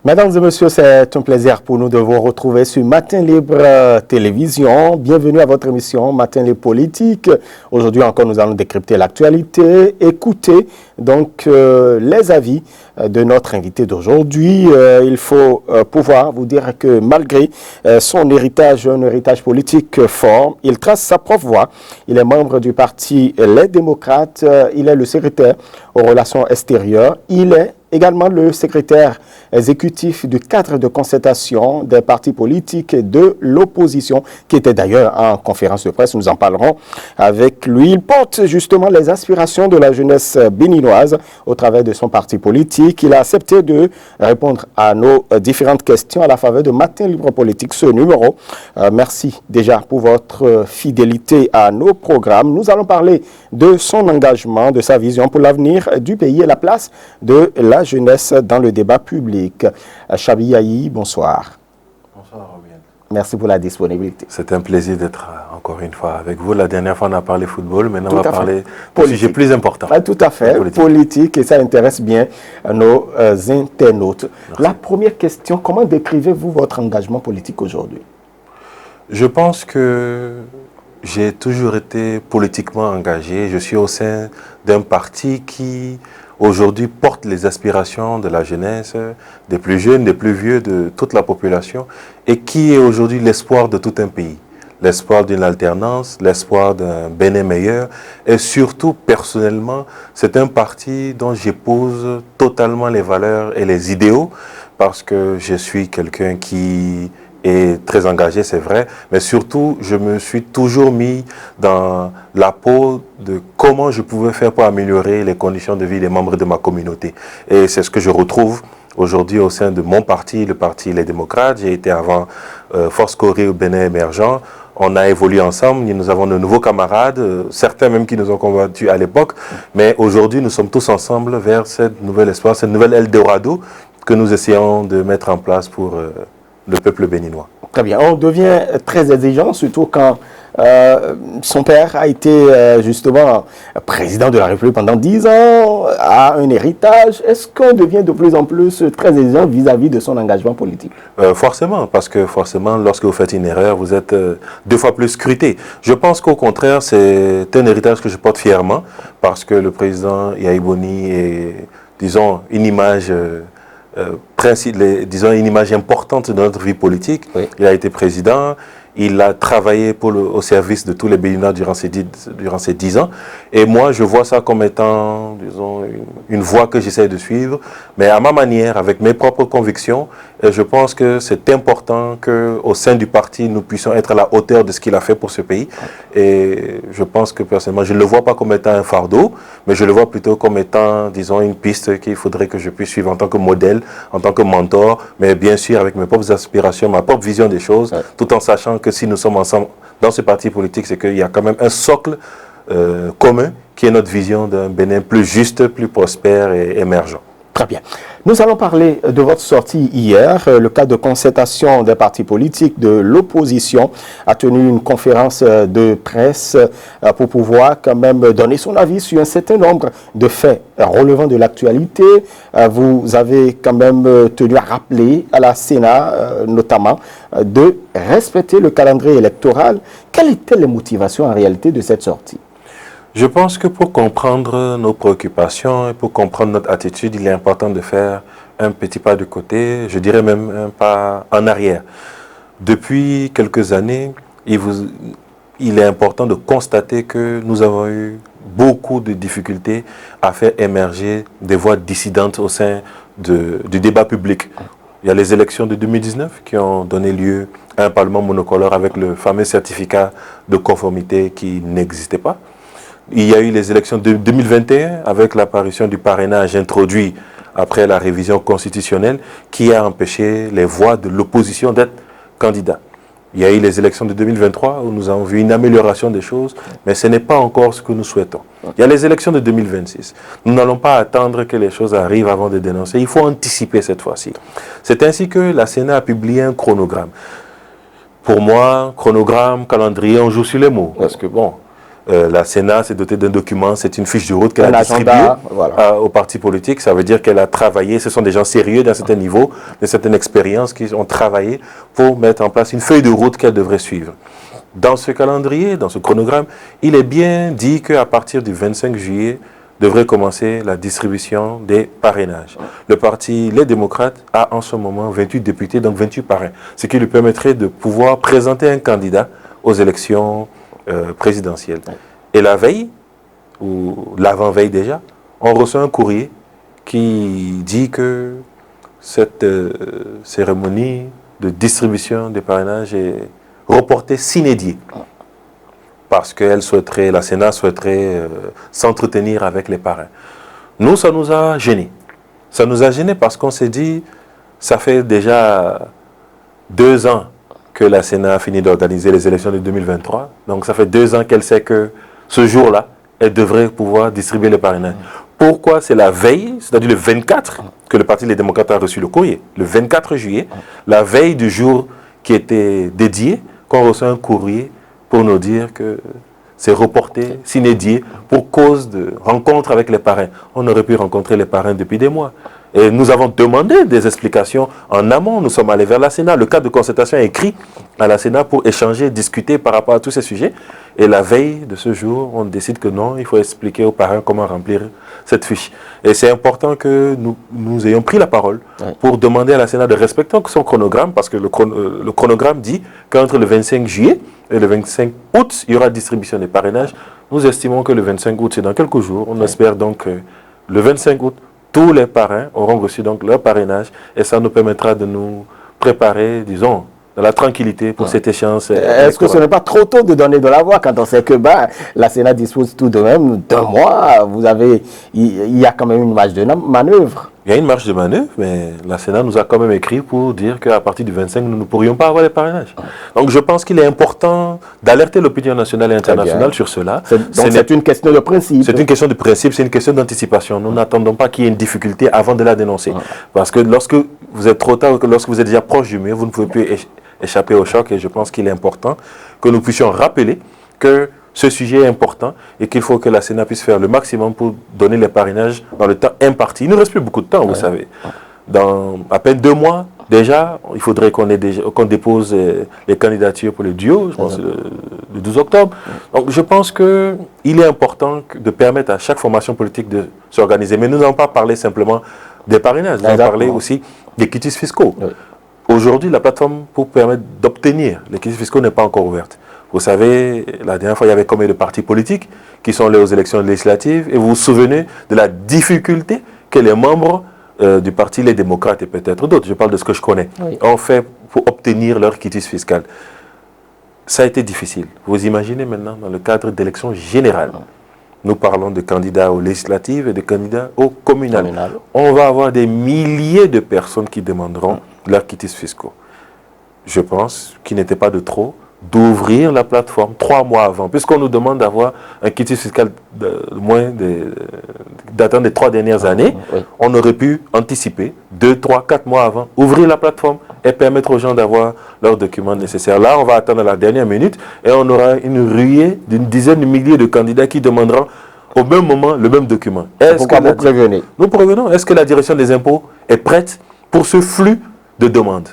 Mesdames et messieurs, c'est un plaisir pour nous de vous retrouver sur Matin Libre Télévision. Bienvenue à votre émission Matin Libre Politique. Aujourd'hui encore, nous allons décrypter l'actualité, écouter donc les avis de notre invité d'aujourd'hui. Il faut pouvoir vous dire que malgré son héritage, un héritage politique fort, il trace sa propre voie. Il est membre du parti Les Démocrates, il est le secrétaire aux relations extérieures, il est également le secrétaire exécutif du cadre de concertation des partis politiques de l'opposition, qui était d'ailleurs en conférence de presse. Nous en parlerons avec lui. Il porte justement les aspirations de la jeunesse béninoise au travers de son parti politique. Il a accepté de répondre à nos différentes questions à la faveur de Matin Libre Politique, ce numéro. Merci déjà pour votre fidélité à nos programmes. Nous allons parler de son engagement, de sa vision pour l'avenir du pays et la place de la jeunesse dans le débat public. Chabi Yahi, bonsoir. Bonsoir, Robin. Merci pour la disponibilité. C'est un plaisir d'être encore une fois avec vous. La dernière fois, on a parlé football. Maintenant, on va parler de sujet plus important. Tout à fait, politique, et ça intéresse bien nos internautes. Merci. La première question, comment décrivez-vous votre engagement politique aujourd'hui? Je pense que j'ai toujours été politiquement engagé. Je suis au sein d'un parti qui aujourd'hui porte les aspirations de la jeunesse, des plus jeunes, des plus vieux, de toute la population, et qui est aujourd'hui l'espoir de tout un pays. L'espoir d'une alternance, l'espoir d'un Bénin meilleur, et surtout, personnellement, c'est un parti dont j'épouse totalement les valeurs et les idéaux, parce que je suis quelqu'un qui est très engagé, c'est vrai, mais surtout, je me suis toujours mis dans la peau de comment je pouvais faire pour améliorer les conditions de vie des membres de ma communauté. Et c'est ce que je retrouve aujourd'hui au sein de mon parti, le parti Les Démocrates. J'ai été avant Force Corée au Bénin émergent. On a évolué ensemble, nous avons de nouveaux camarades, certains même qui nous ont combattus à l'époque, mais aujourd'hui, nous sommes tous ensemble vers cette nouvelle espoir, cette nouvelle Eldorado que nous essayons de mettre en place pour le peuple béninois. Très bien. On devient très exigeant, surtout quand son père a été justement président de la République pendant 10 ans, a un héritage. Est-ce qu'on devient de plus en plus très exigeant vis-à-vis de son engagement politique? Forcément, parce que forcément, lorsque vous faites une erreur, vous êtes 2 fois plus scruté. Je pense qu'au contraire, c'est un héritage que je porte fièrement, parce que le président Yahi Boni est, disons, une image... disons une image importante de notre vie politique. Oui. Il a été président, il a travaillé au service de tous les Béninois durant ces 10 ans. Et moi, je vois ça comme étant, disons, une voie que j'essaie de suivre, mais à ma manière, avec mes propres convictions. Et je pense que c'est important qu'au sein du parti, nous puissions être à la hauteur de ce qu'il a fait pour ce pays. Et je pense que personnellement, je ne le vois pas comme étant un fardeau, mais je le vois plutôt comme étant, disons, une piste qu'il faudrait que je puisse suivre en tant que modèle, en tant que mentor, mais bien sûr avec mes propres aspirations, ma propre vision des choses, tout en sachant que si nous sommes ensemble dans ce parti politique, c'est qu'il y a quand même un socle commun qui est notre vision d'un Bénin plus juste, plus prospère et émergent. Très bien. Nous allons parler de votre sortie hier. Le cadre de concertation des partis politiques de l'opposition a tenu une conférence de presse pour pouvoir quand même donner son avis sur un certain nombre de faits relevant de l'actualité. Vous avez quand même tenu à rappeler à la Sénat, notamment, de respecter le calendrier électoral. Quelles étaient les motivations en réalité de cette sortie? Je pense que pour comprendre nos préoccupations et pour comprendre notre attitude, il est important de faire un petit pas de côté, je dirais même un pas en arrière. Depuis quelques années, il est important de constater que nous avons eu beaucoup de difficultés à faire émerger des voix dissidentes au sein du débat public. Il y a les élections de 2019 qui ont donné lieu à un parlement monocolore avec le fameux certificat de conformité qui n'existait pas. Il y a eu les élections de 2021 avec l'apparition du parrainage introduit après la révision constitutionnelle qui a empêché les voix de l'opposition d'être candidats. Il y a eu les élections de 2023 où nous avons vu une amélioration des choses, mais ce n'est pas encore ce que nous souhaitons. Il y a les élections de 2026. Nous n'allons pas attendre que les choses arrivent avant de dénoncer. Il faut anticiper cette fois-ci. C'est ainsi que la Sénat a publié un chronogramme. Pour moi, chronogramme, calendrier, on joue sur les mots. Parce que bon... La Sénat s'est dotée d'un document, c'est une fiche de route qu'elle a distribuée aux partis politiques. Ça veut dire qu'elle a travaillé, ce sont des gens sérieux d'un certain niveau, de certaines expériences qui ont travaillé pour mettre en place une feuille de route qu'elle devrait suivre. Dans ce calendrier, dans ce chronogramme, il est bien dit qu'à partir du 25 juillet, devrait commencer la distribution des parrainages. Le parti Les Démocrates a en ce moment 28 députés, donc 28 parrains, ce qui lui permettrait de pouvoir présenter un candidat aux élections présidentielle. Et la veille, ou l'avant-veille déjà, on reçoit un courrier qui dit que cette cérémonie de distribution des parrainages est reportée sine die. Parce que la Sénat souhaiterait s'entretenir avec les parrains. Nous, ça nous a gênés. Ça nous a gênés parce qu'on s'est dit, ça fait déjà 2 ans que la Sénat a fini d'organiser les élections de 2023. Donc, ça fait 2 ans qu'elle sait que ce jour-là, elle devrait pouvoir distribuer les parrainages. Pourquoi c'est la veille, c'est-à-dire le 24, que le Parti des démocrates a reçu le courrier? Le 24 juillet, la veille du jour qui était dédié, qu'on reçoit un courrier pour nous dire que c'est reporté, sine die, pour cause de rencontre avec les parrains. On aurait pu rencontrer les parrains depuis des mois. Et nous avons demandé des explications en amont. Nous sommes allés vers la Sénat. Le cadre de concertation est écrit à la Sénat pour échanger, discuter par rapport à tous ces sujets. Et la veille de ce jour, on décide que non, il faut expliquer aux parrains comment remplir cette fiche. Et c'est important que nous ayons pris la parole pour demander à la Sénat de respecter son chronogramme, parce que le chronogramme dit qu'entre le 25 juillet et le 25 août, il y aura distribution des parrainages. Nous estimons que le 25 août, c'est dans quelques jours. On espère donc que le 25 août, tous les parrains auront reçu donc leur parrainage et ça nous permettra de nous préparer, disons, dans la tranquillité pour cette échéance. Est-ce que ce n'est pas trop tôt de donner de la voix quand on sait que la Sénat dispose tout de même d'1 mois? Il y a quand même une marge de manœuvre. Il y a une marge de manœuvre, mais la Sénat nous a quand même écrit pour dire qu'à partir du 25, nous ne pourrions pas avoir les parrainages. Donc je pense qu'il est important d'alerter l'opinion nationale et internationale sur cela. Donc c'est une question de principe. C'est une question de principe, c'est une question d'anticipation. Nous n'attendons pas qu'il y ait une difficulté avant de la dénoncer. Parce que lorsque vous êtes trop tard, lorsque vous êtes déjà proche du mur, vous ne pouvez plus échapper au choc. Et je pense qu'il est important que nous puissions rappeler que ce sujet est important et qu'il faut que la Sénat puisse faire le maximum pour donner les parrainages dans le temps imparti. Il ne reste plus beaucoup de temps, vous savez. Dans à peine 2 mois, déjà, il faudrait qu'on dépose les candidatures pour le duo, je pense le 12 octobre. Donc je pense qu'il est important de permettre à chaque formation politique de s'organiser. Mais nous n'allons pas parler simplement des parrainages, nous allons parler aussi des quitus fiscaux. Aujourd'hui, la plateforme pour permettre d'obtenir les quitus fiscaux n'est pas encore ouverte. Vous savez, la dernière fois, il y avait combien de partis politiques qui sont allés aux élections législatives et vous vous souvenez de la difficulté que les membres du parti Les Démocrates et peut-être d'autres, je parle de ce que je connais, ont fait pour obtenir leur quitus fiscal. Ça a été difficile. Vous imaginez maintenant dans le cadre d'élections générales. Nous parlons de candidats aux législatives et de candidats aux communales. On va avoir des milliers de personnes qui demanderont leurs quitus fiscaux. Je pense qu'il n'était pas de trop d'ouvrir la plateforme 3 mois avant, puisqu'on nous demande d'avoir un quitus fiscal datant des 3 dernières années. On aurait pu anticiper 2, 3, 4 mois avant, ouvrir la plateforme et permettre aux gens d'avoir leurs documents nécessaires. Là, on va attendre la dernière minute et on aura une ruée d'une dizaine de milliers de candidats qui demanderont au même moment le même document. Pourquoi vous prévenez? Nous prévenons. Est-ce que la direction des impôts est prête pour ce flux de demandes?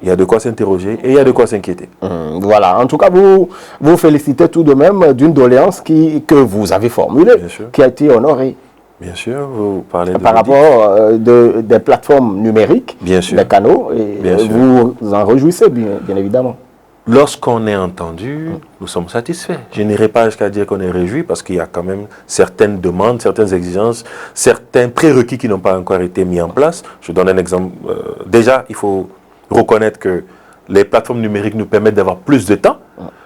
Il y a de quoi s'interroger et il y a de quoi s'inquiéter. Voilà. En tout cas, vous félicitez tout de même d'une doléance que vous avez formulée, qui a été honorée. Bien sûr, vous parlez de par rapport des plateformes numériques, des canaux, et vous en réjouissez, bien évidemment. Lorsqu'on est entendu, nous sommes satisfaits. Je n'irai pas jusqu'à dire qu'on est réjoui parce qu'il y a quand même certaines demandes, certaines exigences, certains prérequis qui n'ont pas encore été mis en place. Je donne un exemple. Déjà, il faut reconnaître que les plateformes numériques nous permettent d'avoir plus de temps,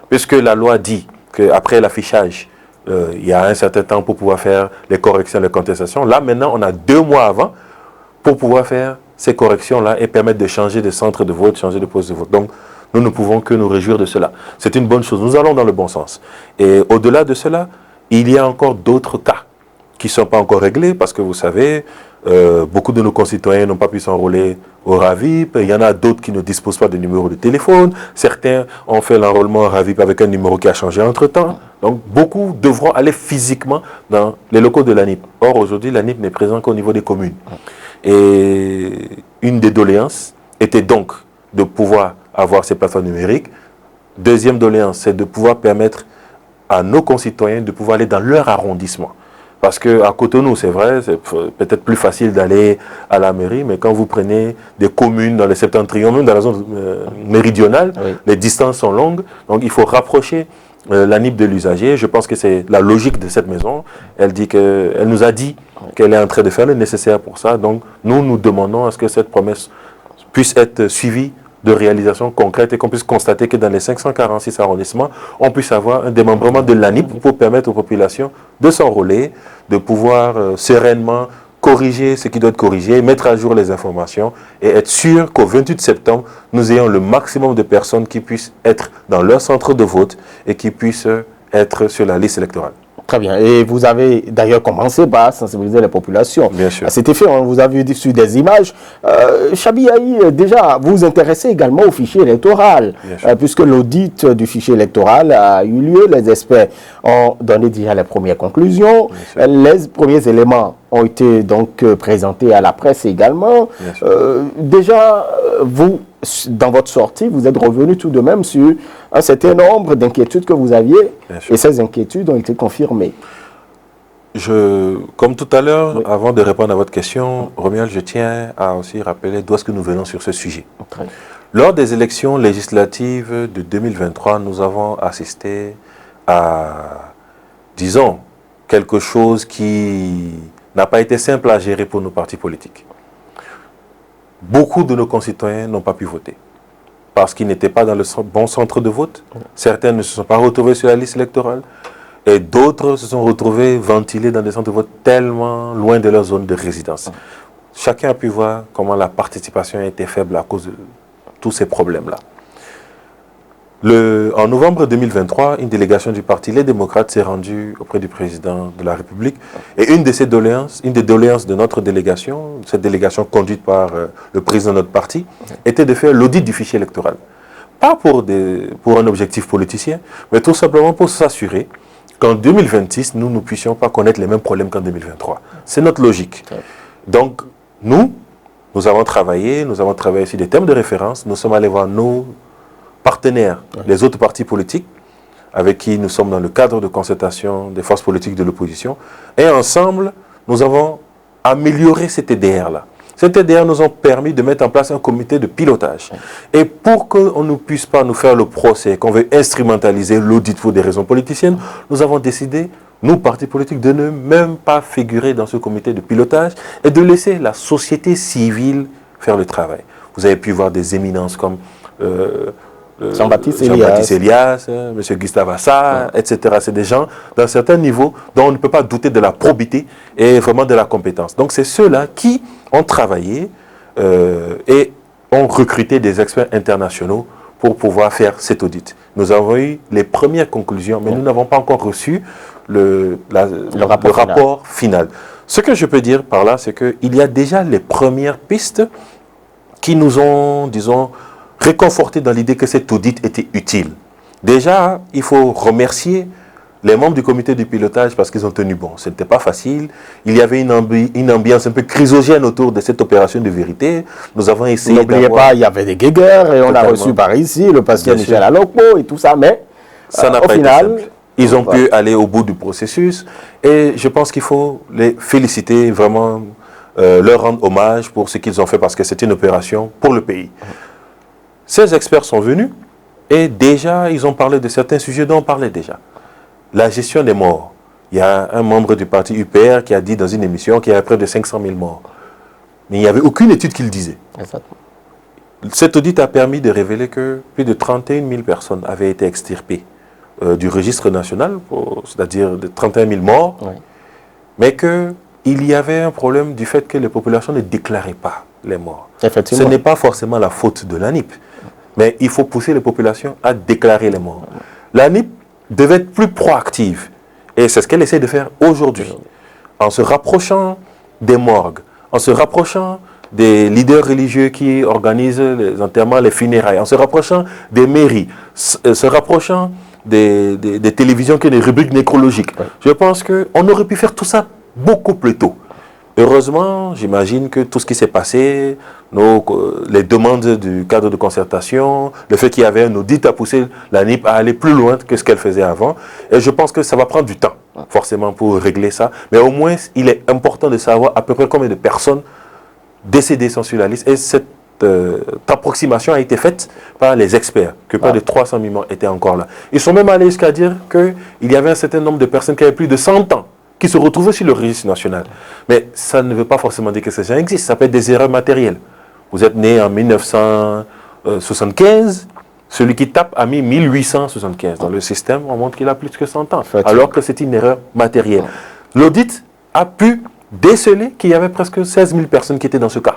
puisque la loi dit qu'après l'affichage, il y a un certain temps pour pouvoir faire les corrections, les contestations. Là, maintenant, on a 2 mois avant pour pouvoir faire ces corrections-là et permettre de changer de centre de vote, changer de poste de vote. Donc, nous ne pouvons que nous réjouir de cela. C'est une bonne chose. Nous allons dans le bon sens. Et au-delà de cela, il y a encore d'autres cas qui ne sont pas encore réglés parce que vous savez, beaucoup de nos concitoyens n'ont pas pu s'enrôler au RAVIP. Il y en a d'autres qui ne disposent pas de numéro de téléphone. Certains ont fait l'enrôlement au RAVIP avec un numéro qui a changé entre-temps. Donc, beaucoup devront aller physiquement dans les locaux de l'ANIP. Or, aujourd'hui, l'ANIP n'est présent qu'au niveau des communes. Et une des doléances était donc de pouvoir avoir ces plateformes numériques. Deuxième doléance, c'est de pouvoir permettre à nos concitoyens de pouvoir aller dans leur arrondissement. Parce qu'à Cotonou, c'est vrai, c'est peut-être plus facile d'aller à la mairie, mais quand vous prenez des communes dans le septentrion, même dans la zone méridionale, oui, les distances sont longues. Donc il faut rapprocher l'ANIP de l'usager. Je pense que c'est la logique de cette maison. Elle nous a dit qu'elle est en train de faire le nécessaire pour ça. Donc nous demandons à ce que cette promesse puisse être suivie de réalisation concrète et qu'on puisse constater que dans les 546 arrondissements, on puisse avoir un démembrement de l'ANIP pour permettre aux populations de s'enrôler, de pouvoir sereinement corriger ce qui doit être corrigé, mettre à jour les informations et être sûr qu'au 28 septembre, nous ayons le maximum de personnes qui puissent être dans leur centre de vote et qui puissent être sur la liste électorale. Très bien. Et vous avez d'ailleurs commencé par sensibiliser les populations. Bien sûr. À cet effet, on vous a vu sur des images. Chabi Ahi, déjà, vous vous intéressez également au fichier électoral, puisque l'audit du fichier électoral a eu lieu. Les experts ont donné déjà les premières conclusions. Les premiers éléments ont été donc présentés à la presse également. Déjà, vous, dans votre sortie, vous êtes revenu tout de même sur un certain nombre d'inquiétudes que vous aviez, et ces inquiétudes ont été confirmées. Comme tout à l'heure, avant de répondre à votre question, Romuald, je tiens à aussi rappeler d'où est-ce que nous venons sur ce sujet. Lors des élections législatives de 2023, nous avons assisté à, disons, quelque chose qui n'a pas été simple à gérer pour nos partis politiques. Beaucoup de nos concitoyens n'ont pas pu voter parce qu'ils n'étaient pas dans le bon centre de vote. Certains ne se sont pas retrouvés sur la liste électorale et d'autres se sont retrouvés ventilés dans des centres de vote tellement loin de leur zone de résidence. Chacun a pu voir comment la participation a été faible à cause de tous ces problèmes-là. En novembre 2023, une délégation du Parti Les Démocrates s'est rendue auprès du président de la République. Et une des doléances de notre délégation, cette délégation conduite par le président de notre parti, était de faire l'audit du fichier électoral. Pas pour un objectif politicien, mais tout simplement pour s'assurer qu'en 2026, nous ne puissions pas connaître les mêmes problèmes qu'en 2023. C'est notre logique. Donc, nous avons travaillé sur des thèmes de référence. Nous sommes allés voir nos partenaires, les autres partis politiques, avec qui nous sommes dans le cadre de concertation des forces politiques de l'opposition. Et ensemble, nous avons amélioré cet EDR-là. Cet EDR nous a permis de mettre en place un comité de pilotage. Et pour qu'on ne puisse pas nous faire le procès, qu'on veut instrumentaliser l'audit pour des raisons politiciennes, nous avons décidé, nous, partis politiques, de ne même pas figurer dans ce comité de pilotage et de laisser la société civile faire le travail. Vous avez pu voir des éminences comme Jean-Baptiste Elias, M. Gustave Assar, etc. C'est des gens d'un certain niveau dont on ne peut pas douter de la probité et vraiment de la compétence. Donc c'est ceux-là qui ont travaillé et ont recruté des experts internationaux pour pouvoir faire cet audit. Nous avons eu les premières conclusions, mais nous n'avons pas encore reçu le rapport final. Ce que je peux dire par là, c'est qu'il y a déjà les premières pistes qui nous ont, disons, réconforté dans l'idée que cet audit était utile. Déjà, il faut remercier les membres du comité de pilotage parce qu'ils ont tenu bon. Ce n'était pas facile. Il y avait une ambiance un peu chrysogène autour de cette opération de vérité. Nous avons essayé N'oubliez pas, il y avait des guéguerres et on a reçu par ici le pasteur Michel Alokpo et tout ça, mais ça n'a pas été simple. Ils ont pu aller au bout du processus et je pense qu'il faut les féliciter, vraiment leur rendre hommage pour ce qu'ils ont fait parce que c'est une opération pour le pays. Ces experts sont venus et déjà, ils ont parlé de certains sujets dont on parlait déjà. La gestion des morts. Il y a un membre du parti UPR qui a dit dans une émission qu'il y avait près de 500 000 morts. Mais il n'y avait aucune étude qui le disait. Exactement. Cet audit a permis de révéler que plus de 31 000 personnes avaient été extirpées du registre national, c'est-à-dire de 31 000 morts, mais qu'il y avait un problème du fait que les populations ne déclaraient pas les morts. Ce n'est pas forcément la faute de l'ANIP, mais il faut pousser les populations à déclarer les morts. L'ANIP devait être plus proactive, et c'est ce qu'elle essaie de faire aujourd'hui, en se rapprochant des morgues, en se rapprochant des leaders religieux qui organisent les enterrements, les funérailles, en se rapprochant des mairies, se rapprochant des télévisions qui ont des rubriques nécrologiques. Oui. Je pense qu'on aurait pu faire tout ça beaucoup plus tôt. Heureusement, j'imagine que tout ce qui s'est passé, les demandes du cadre de concertation, le fait qu'il y avait un audit a poussé la NIP à aller plus loin que ce qu'elle faisait avant. Et je pense que ça va prendre du temps, forcément, pour régler ça. Mais au moins, il est important de savoir à peu près combien de personnes décédées sont sur la liste. Et cette approximation a été faite par les experts, que près de 300 millions étaient encore là. Ils sont même allés jusqu'à dire qu'il y avait un certain nombre de personnes qui avaient plus de 100 ans qui se retrouvaient sur le registre national. Mais ça ne veut pas forcément dire que ces gens existent. Ça peut être des erreurs matérielles. Vous êtes né en 1975, celui qui tape a mis 1875. Dans le système, on montre qu'il a plus que 100 ans, alors que c'est une erreur matérielle. L'audit a pu déceler qu'il y avait presque 16 000 personnes qui étaient dans ce cas.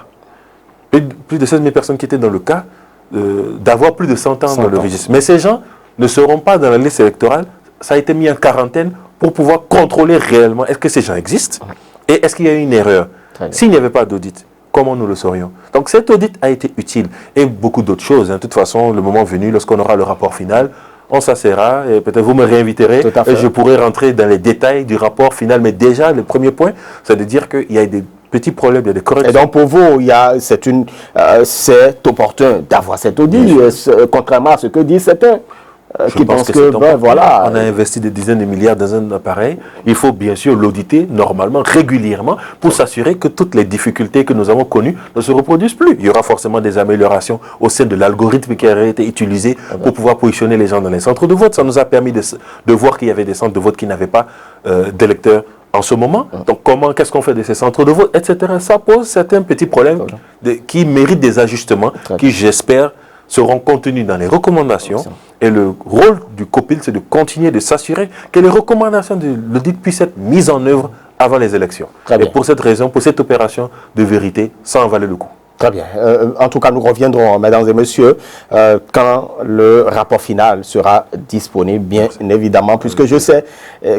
Plus de 16 000 personnes qui étaient dans le cas d'avoir plus de 100 ans dans le registre. Mais ces gens ne seront pas dans la liste électorale. Ça a été mis en quarantaine pour pouvoir contrôler réellement est-ce que ces gens existent et est-ce qu'il y a eu une erreur. S'il n'y avait pas d'audit, comment nous le saurions? Donc cet audit a été utile et beaucoup d'autres choses. De toute façon, le moment venu, lorsqu'on aura le rapport final, on s'asseyra et peut-être vous me réinviterez et je pourrai rentrer dans les détails du rapport final. Mais déjà, le premier point, c'est de dire qu'il y a des petits problèmes, il y a des corrections. Et donc pour vous, c'est opportun d'avoir cet audit, contrairement à ce que disent certains. Qui pensent que voilà. On a investi des dizaines de milliards dans un appareil. Il faut bien sûr l'auditer normalement, régulièrement, pour s'assurer que toutes les difficultés que nous avons connues ne se reproduisent plus. Il y aura forcément des améliorations au sein de l'algorithme qui aurait été utilisé pour pouvoir positionner les gens dans les centres de vote. Ça nous a permis de voir qu'il y avait des centres de vote qui n'avaient pas d'électeurs en ce moment. Donc qu'est-ce qu'on fait de ces centres de vote, etc. Ça pose certains petits problèmes qui méritent des ajustements, qui j'espère seront contenus dans les recommandations. Et le rôle du COPIL, c'est de continuer de s'assurer que les recommandations de l'audit puissent être mises en œuvre avant les élections. Et pour cette raison, pour cette opération de vérité, ça en valait le coup. Très bien. En tout cas, nous reviendrons, mesdames et messieurs, quand le rapport final sera disponible, bien évidemment, puisque je sais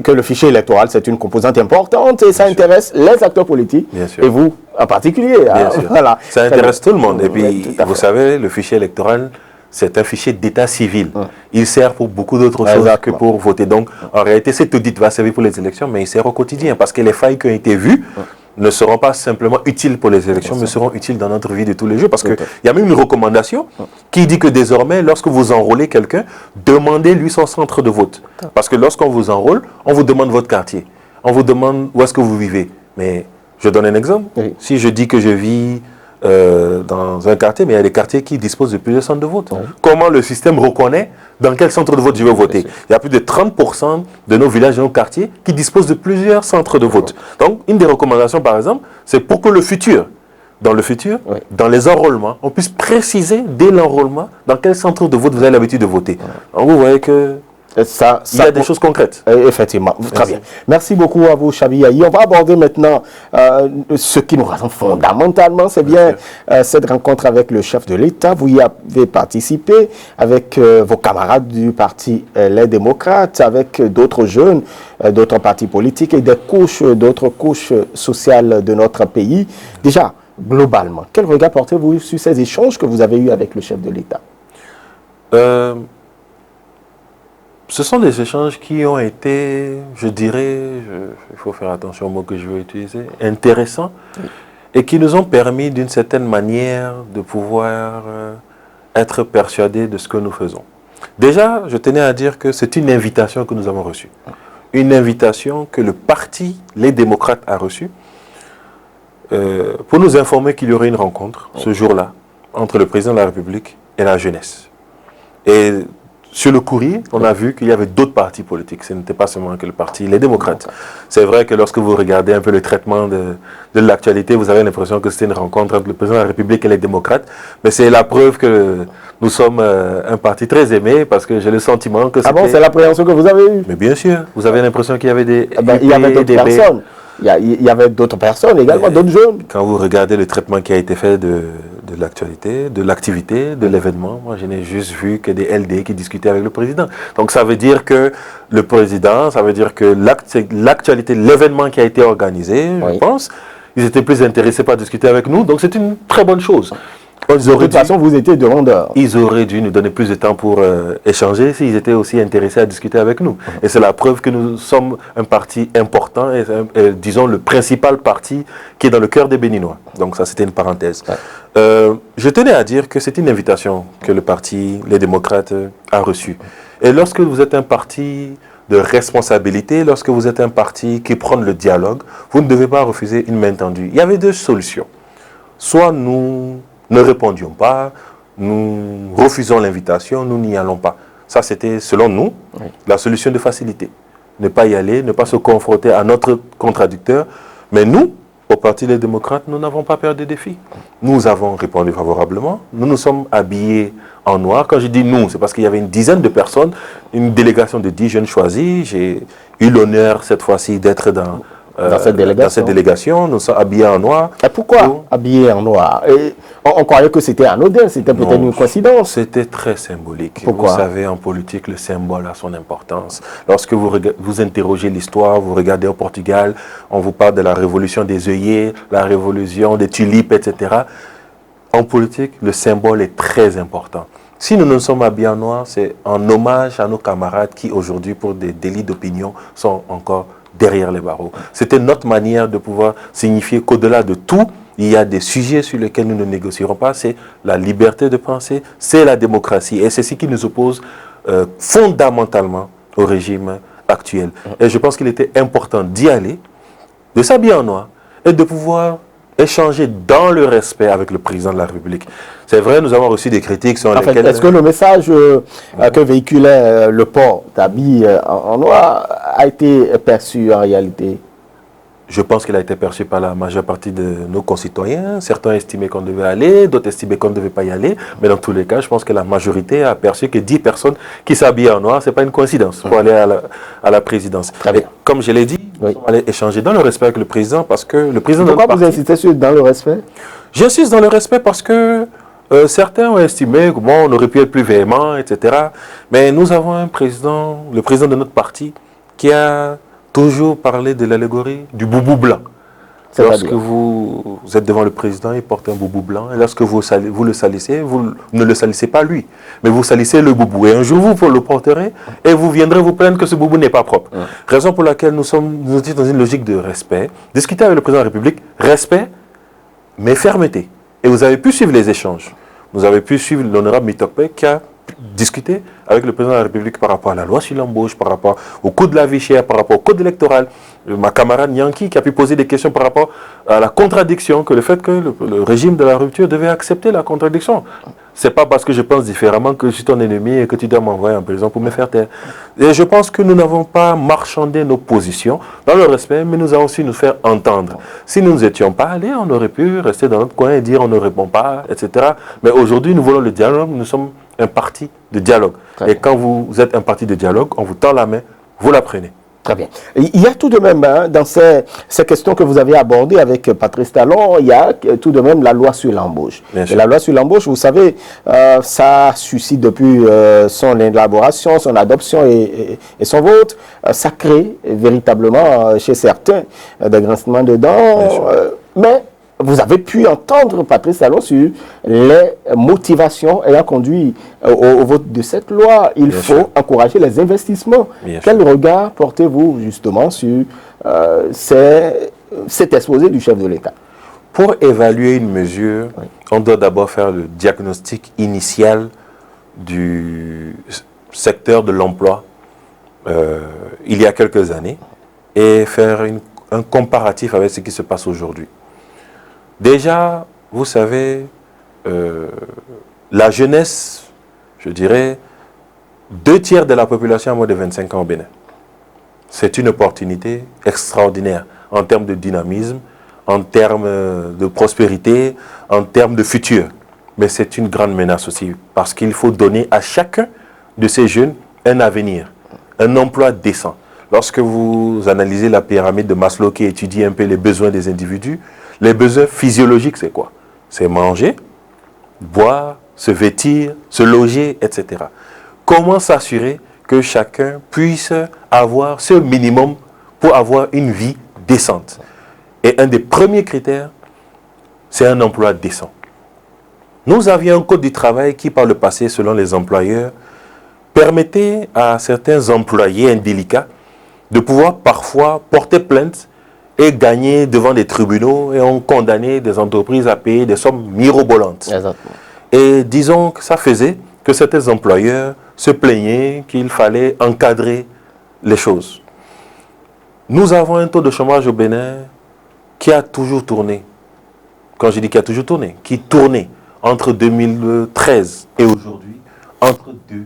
que le fichier électoral, c'est une composante importante et ça intéresse les acteurs politiques et vous en particulier. Voilà. Ça intéresse tout le monde. Et puis, vous savez, le fichier électoral, c'est un fichier d'état civil. Il sert pour beaucoup d'autres choses que pour voter. Donc, en réalité, cet audit va servir pour les élections, mais il sert au quotidien parce que les failles qui ont été vues ne seront pas simplement utiles pour les élections, mais seront utiles dans notre vie de tous les jours. Parce qu'il y a même une recommandation qui dit que désormais, lorsque vous enrôlez quelqu'un, demandez-lui son centre de vote. Parce que lorsqu'on vous enrôle, on vous demande votre quartier. On vous demande où est-ce que vous vivez. Mais je donne un exemple. Si je dis que je vis dans un quartier, mais il y a des quartiers qui disposent de plusieurs centres de vote. Comment le système reconnaît dans quel centre de vote je vais voter? Il y a plus de 30% de nos villages et nos quartiers qui disposent de plusieurs centres de vote. Donc, une des recommandations, par exemple, c'est pour que dans le futur, dans les enrôlements, on puisse préciser dès l'enrôlement dans quel centre de vote vous avez l'habitude de voter. Donc, vous voyez que il y a des choses concrètes. Effectivement. Très bien. Merci beaucoup à vous, Chabi Yahi. On va aborder maintenant ce qui nous rassemble fondamentalement. C'est bien cette rencontre avec le chef de l'État. Vous y avez participé avec vos camarades du parti Les Démocrates, avec d'autres jeunes, d'autres partis politiques et d'autres couches sociales de notre pays. Déjà, globalement, quel regard portez-vous sur ces échanges que vous avez eus avec le chef de l'État? Ce sont des échanges qui ont été, je dirais, il faut faire attention aux mots que je vais utiliser, intéressants et qui nous ont permis d'une certaine manière de pouvoir être persuadés de ce que nous faisons. Déjà, je tenais à dire que c'est une invitation que nous avons reçue. Une invitation que le parti Les Démocrates a reçue pour nous informer qu'il y aurait une rencontre ce jour-là entre le président de la République et la jeunesse. Et sur le courrier, on a vu qu'il y avait d'autres partis politiques. Ce n'était pas seulement que le parti Les Démocrates. C'est vrai que lorsque vous regardez un peu le traitement de l'actualité, vous avez l'impression que c'était une rencontre entre le président de la République et les démocrates. Mais c'est la preuve que nous sommes un parti très aimé parce que j'ai le sentiment que c'était... Ah bon, c'est l'appréhension que vous avez eue? Mais bien sûr. Vous avez l'impression qu'il y avait des... il y avait d'autres personnes. Il y avait d'autres personnes également, d'autres jeunes. Quand vous regardez le traitement qui a été fait de l'actualité, de l'activité, de l'événement, moi je n'ai juste vu que des LD qui discutaient avec le président. Donc ça veut dire que le président, ça veut dire que l'actualité, l'événement qui a été organisé, je pense, ils étaient plus intéressés par discuter avec nous, donc c'est une très bonne chose. De toute façon, vous étiez demandeur. Ils auraient dû nous donner plus de temps pour échanger s'ils étaient aussi intéressés à discuter avec nous. Et c'est la preuve que nous sommes un parti important et disons le principal parti qui est dans le cœur des Béninois. Donc ça, c'était une parenthèse. Je tenais à dire que c'est une invitation que le parti, les démocrates, a reçue. Et lorsque vous êtes un parti de responsabilité, lorsque vous êtes un parti qui prend le dialogue, vous ne devez pas refuser une main tendue. Il y avait deux solutions. Soit nous ne répondions pas, nous refusons l'invitation, nous n'y allons pas. Ça, c'était, selon nous, la solution de facilité. Ne pas y aller, ne pas se confronter à notre contradicteur. Mais nous, au Parti des démocrates, nous n'avons pas peur des défis. Nous avons répondu favorablement. Nous nous sommes habillés en noir. Quand je dis nous, c'est parce qu'il y avait une dizaine de personnes, une délégation de 10 jeunes choisis. J'ai eu l'honneur, cette fois-ci, d'être dans cette délégation. Nous sommes habillés en noir. Et pourquoi habillés en noir? Et on croyait que c'était anodin, c'était peut-être une coïncidence. C'était très symbolique. Pourquoi? Vous savez, en politique, le symbole a son importance. Lorsque vous interrogez l'histoire, vous regardez au Portugal, on vous parle de la révolution des œillets, la révolution des tulipes, etc. En politique, le symbole est très important. Si nous nous sommes habillés en noir, c'est en hommage à nos camarades qui, aujourd'hui, pour des délits d'opinion, sont encore derrière les barreaux. C'était notre manière de pouvoir signifier qu'au-delà de tout, il y a des sujets sur lesquels nous ne négocierons pas. C'est la liberté de penser, c'est la démocratie. Et c'est ce qui nous oppose fondamentalement au régime actuel. Et je pense qu'il était important d'y aller, de s'habiller en noir et de pouvoir échanger dans le respect avec le président de la République. C'est vrai, nous avons reçu des critiques sur lesquelles... Est-ce que le message que véhiculait le port d'habits en noir a été perçu en réalité? Je pense qu'il a été perçu par la majeure partie de nos concitoyens. Certains estimaient qu'on devait aller, d'autres estimaient qu'on ne devait pas y aller. Mais dans tous les cas, je pense que la majorité a perçu que 10 personnes qui s'habillent en noir, ce n'est pas une coïncidence pour aller à la présidence. Très bien. Et comme je l'ai dit, nous sommes allés échanger dans le respect avec le président parce que le président... Pourquoi vous insistez sur dans le respect? J'insiste dans le respect parce que certains ont estimé que bon, on aurait pu être plus véhément, etc. Mais nous avons un président, le président de notre parti, qui a toujours parlé de l'allégorie du boubou blanc. Lorsque vous êtes devant le président, il porte un boubou blanc. Et lorsque vous le salissez, vous ne le salissez pas lui, mais vous salissez le boubou. Et un jour, vous le porterez et vous viendrez vous plaindre que ce boubou n'est pas propre. Raison pour laquelle nous sommes dans une logique de respect. Discuter avec le président de la République, respect, mais fermeté. Et vous avez pu suivre les échanges. Vous avez pu suivre l'honorable Mitokpe qui a discuté avec le président de la République par rapport à la loi sur l'embauche, par rapport au coût de la vie chère, par rapport au code électoral. Ma camarade Nyanki qui a pu poser des questions par rapport à la contradiction, que le fait que le régime de la rupture devait accepter la contradiction. C'est pas parce que je pense différemment que je suis ton ennemi et que tu dois m'envoyer en prison pour me faire taire. Et je pense que nous n'avons pas marchandé nos positions dans le respect, mais nous avons su nous faire entendre. Si nous n'étions pas allés, on aurait pu rester dans notre coin et dire on ne répond pas, etc. Mais aujourd'hui, nous voulons le dialogue, nous sommes un parti de dialogue. Et quand vous êtes un parti de dialogue, on vous tend la main, vous la prenez. Très bien. Il y a tout de même, dans ces questions que vous avez abordées avec Patrice Talon, il y a tout de même la loi sur l'embauche. Et la loi sur l'embauche, vous savez, ça suscite depuis son élaboration, son adoption et son vote, ça crée véritablement chez certains des grincements de dents. Mais vous avez pu entendre Patrice Talon sur les motivations ayant conduit au vote de cette loi. Il faut encourager les investissements. Quel regard portez-vous justement sur cet exposé du chef de l'État? Pour évaluer une mesure, on doit d'abord faire le diagnostic initial du secteur de l'emploi il y a quelques années et faire un comparatif avec ce qui se passe aujourd'hui. Déjà, vous savez, la jeunesse, je dirais, 2/3 de la population a moins de 25 ans au Bénin. C'est une opportunité extraordinaire en termes de dynamisme, en termes de prospérité, en termes de futur. Mais c'est une grande menace aussi, parce qu'il faut donner à chacun de ces jeunes un avenir, un emploi décent. Lorsque vous analysez la pyramide de Maslow qui étudie un peu les besoins des individus, les besoins physiologiques, c'est quoi? C'est manger, boire, se vêtir, se loger, etc. Comment s'assurer que chacun puisse avoir ce minimum pour avoir une vie décente? Et un des premiers critères, c'est un emploi décent. Nous avions un code du travail qui, par le passé, selon les employeurs, permettait à certains employés indélicats de pouvoir parfois porter plainte et gagner devant des tribunaux et ont condamné des entreprises à payer des sommes mirobolantes. Exactement. Et disons que ça faisait que certains employeurs se plaignaient qu'il fallait encadrer les choses. Nous avons un taux de chômage au Bénin qui a toujours tourné. Quand je dis qui a toujours tourné, qui tournait entre 2013 et aujourd'hui entre 2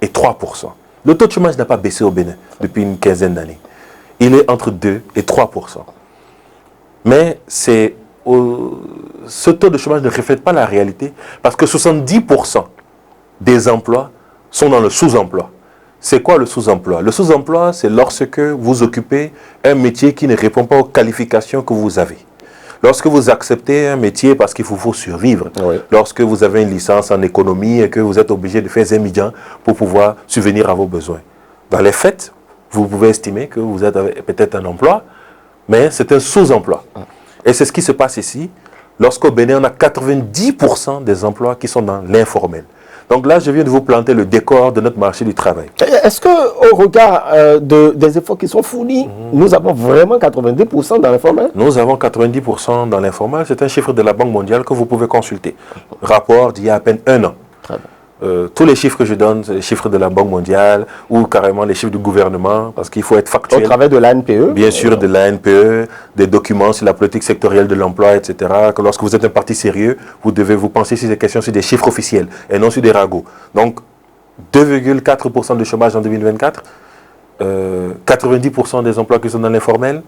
et 3%. Le taux de chômage n'a pas baissé au Bénin depuis une quinzaine d'années. Il est entre 2 et 3%. Mais ce taux de chômage ne reflète pas la réalité parce que 70% des emplois sont dans le sous-emploi. C'est quoi le sous-emploi? Le sous-emploi, c'est lorsque vous occupez un métier qui ne répond pas aux qualifications que vous avez. Lorsque vous acceptez un métier parce qu'il vous faut survivre, oui. Lorsque vous avez une licence en économie et que vous êtes obligé de faire Zémidjan pour pouvoir subvenir à vos besoins. Dans les faits, vous pouvez estimer que vous avez peut-être un emploi, mais c'est un sous-emploi. Et c'est ce qui se passe ici, lorsqu'au Bénin, on a 90% des emplois qui sont dans l'informel. Donc là, je viens de vous planter le décor de notre marché du travail. Est-ce qu'au regard des efforts qui sont fournis, nous avons vraiment 90% dans l'informel? Nous avons 90% dans l'informel. C'est un chiffre de la Banque mondiale que vous pouvez consulter. Rapport d'il y a à peine un an. Très bien. Tous les chiffres que je donne, c'est les chiffres de la Banque mondiale ou carrément les chiffres du gouvernement, parce qu'il faut être factuel. Au travers de l'ANPE? Bien sûr, de l'ANPE, des documents sur la politique sectorielle de l'emploi, etc. Que lorsque vous êtes un parti sérieux, vous devez vous penser sur des questions, sur des chiffres officiels et non sur des ragots. Donc, 2,4% de chômage en 2024, 90% des emplois qui sont dans l'informel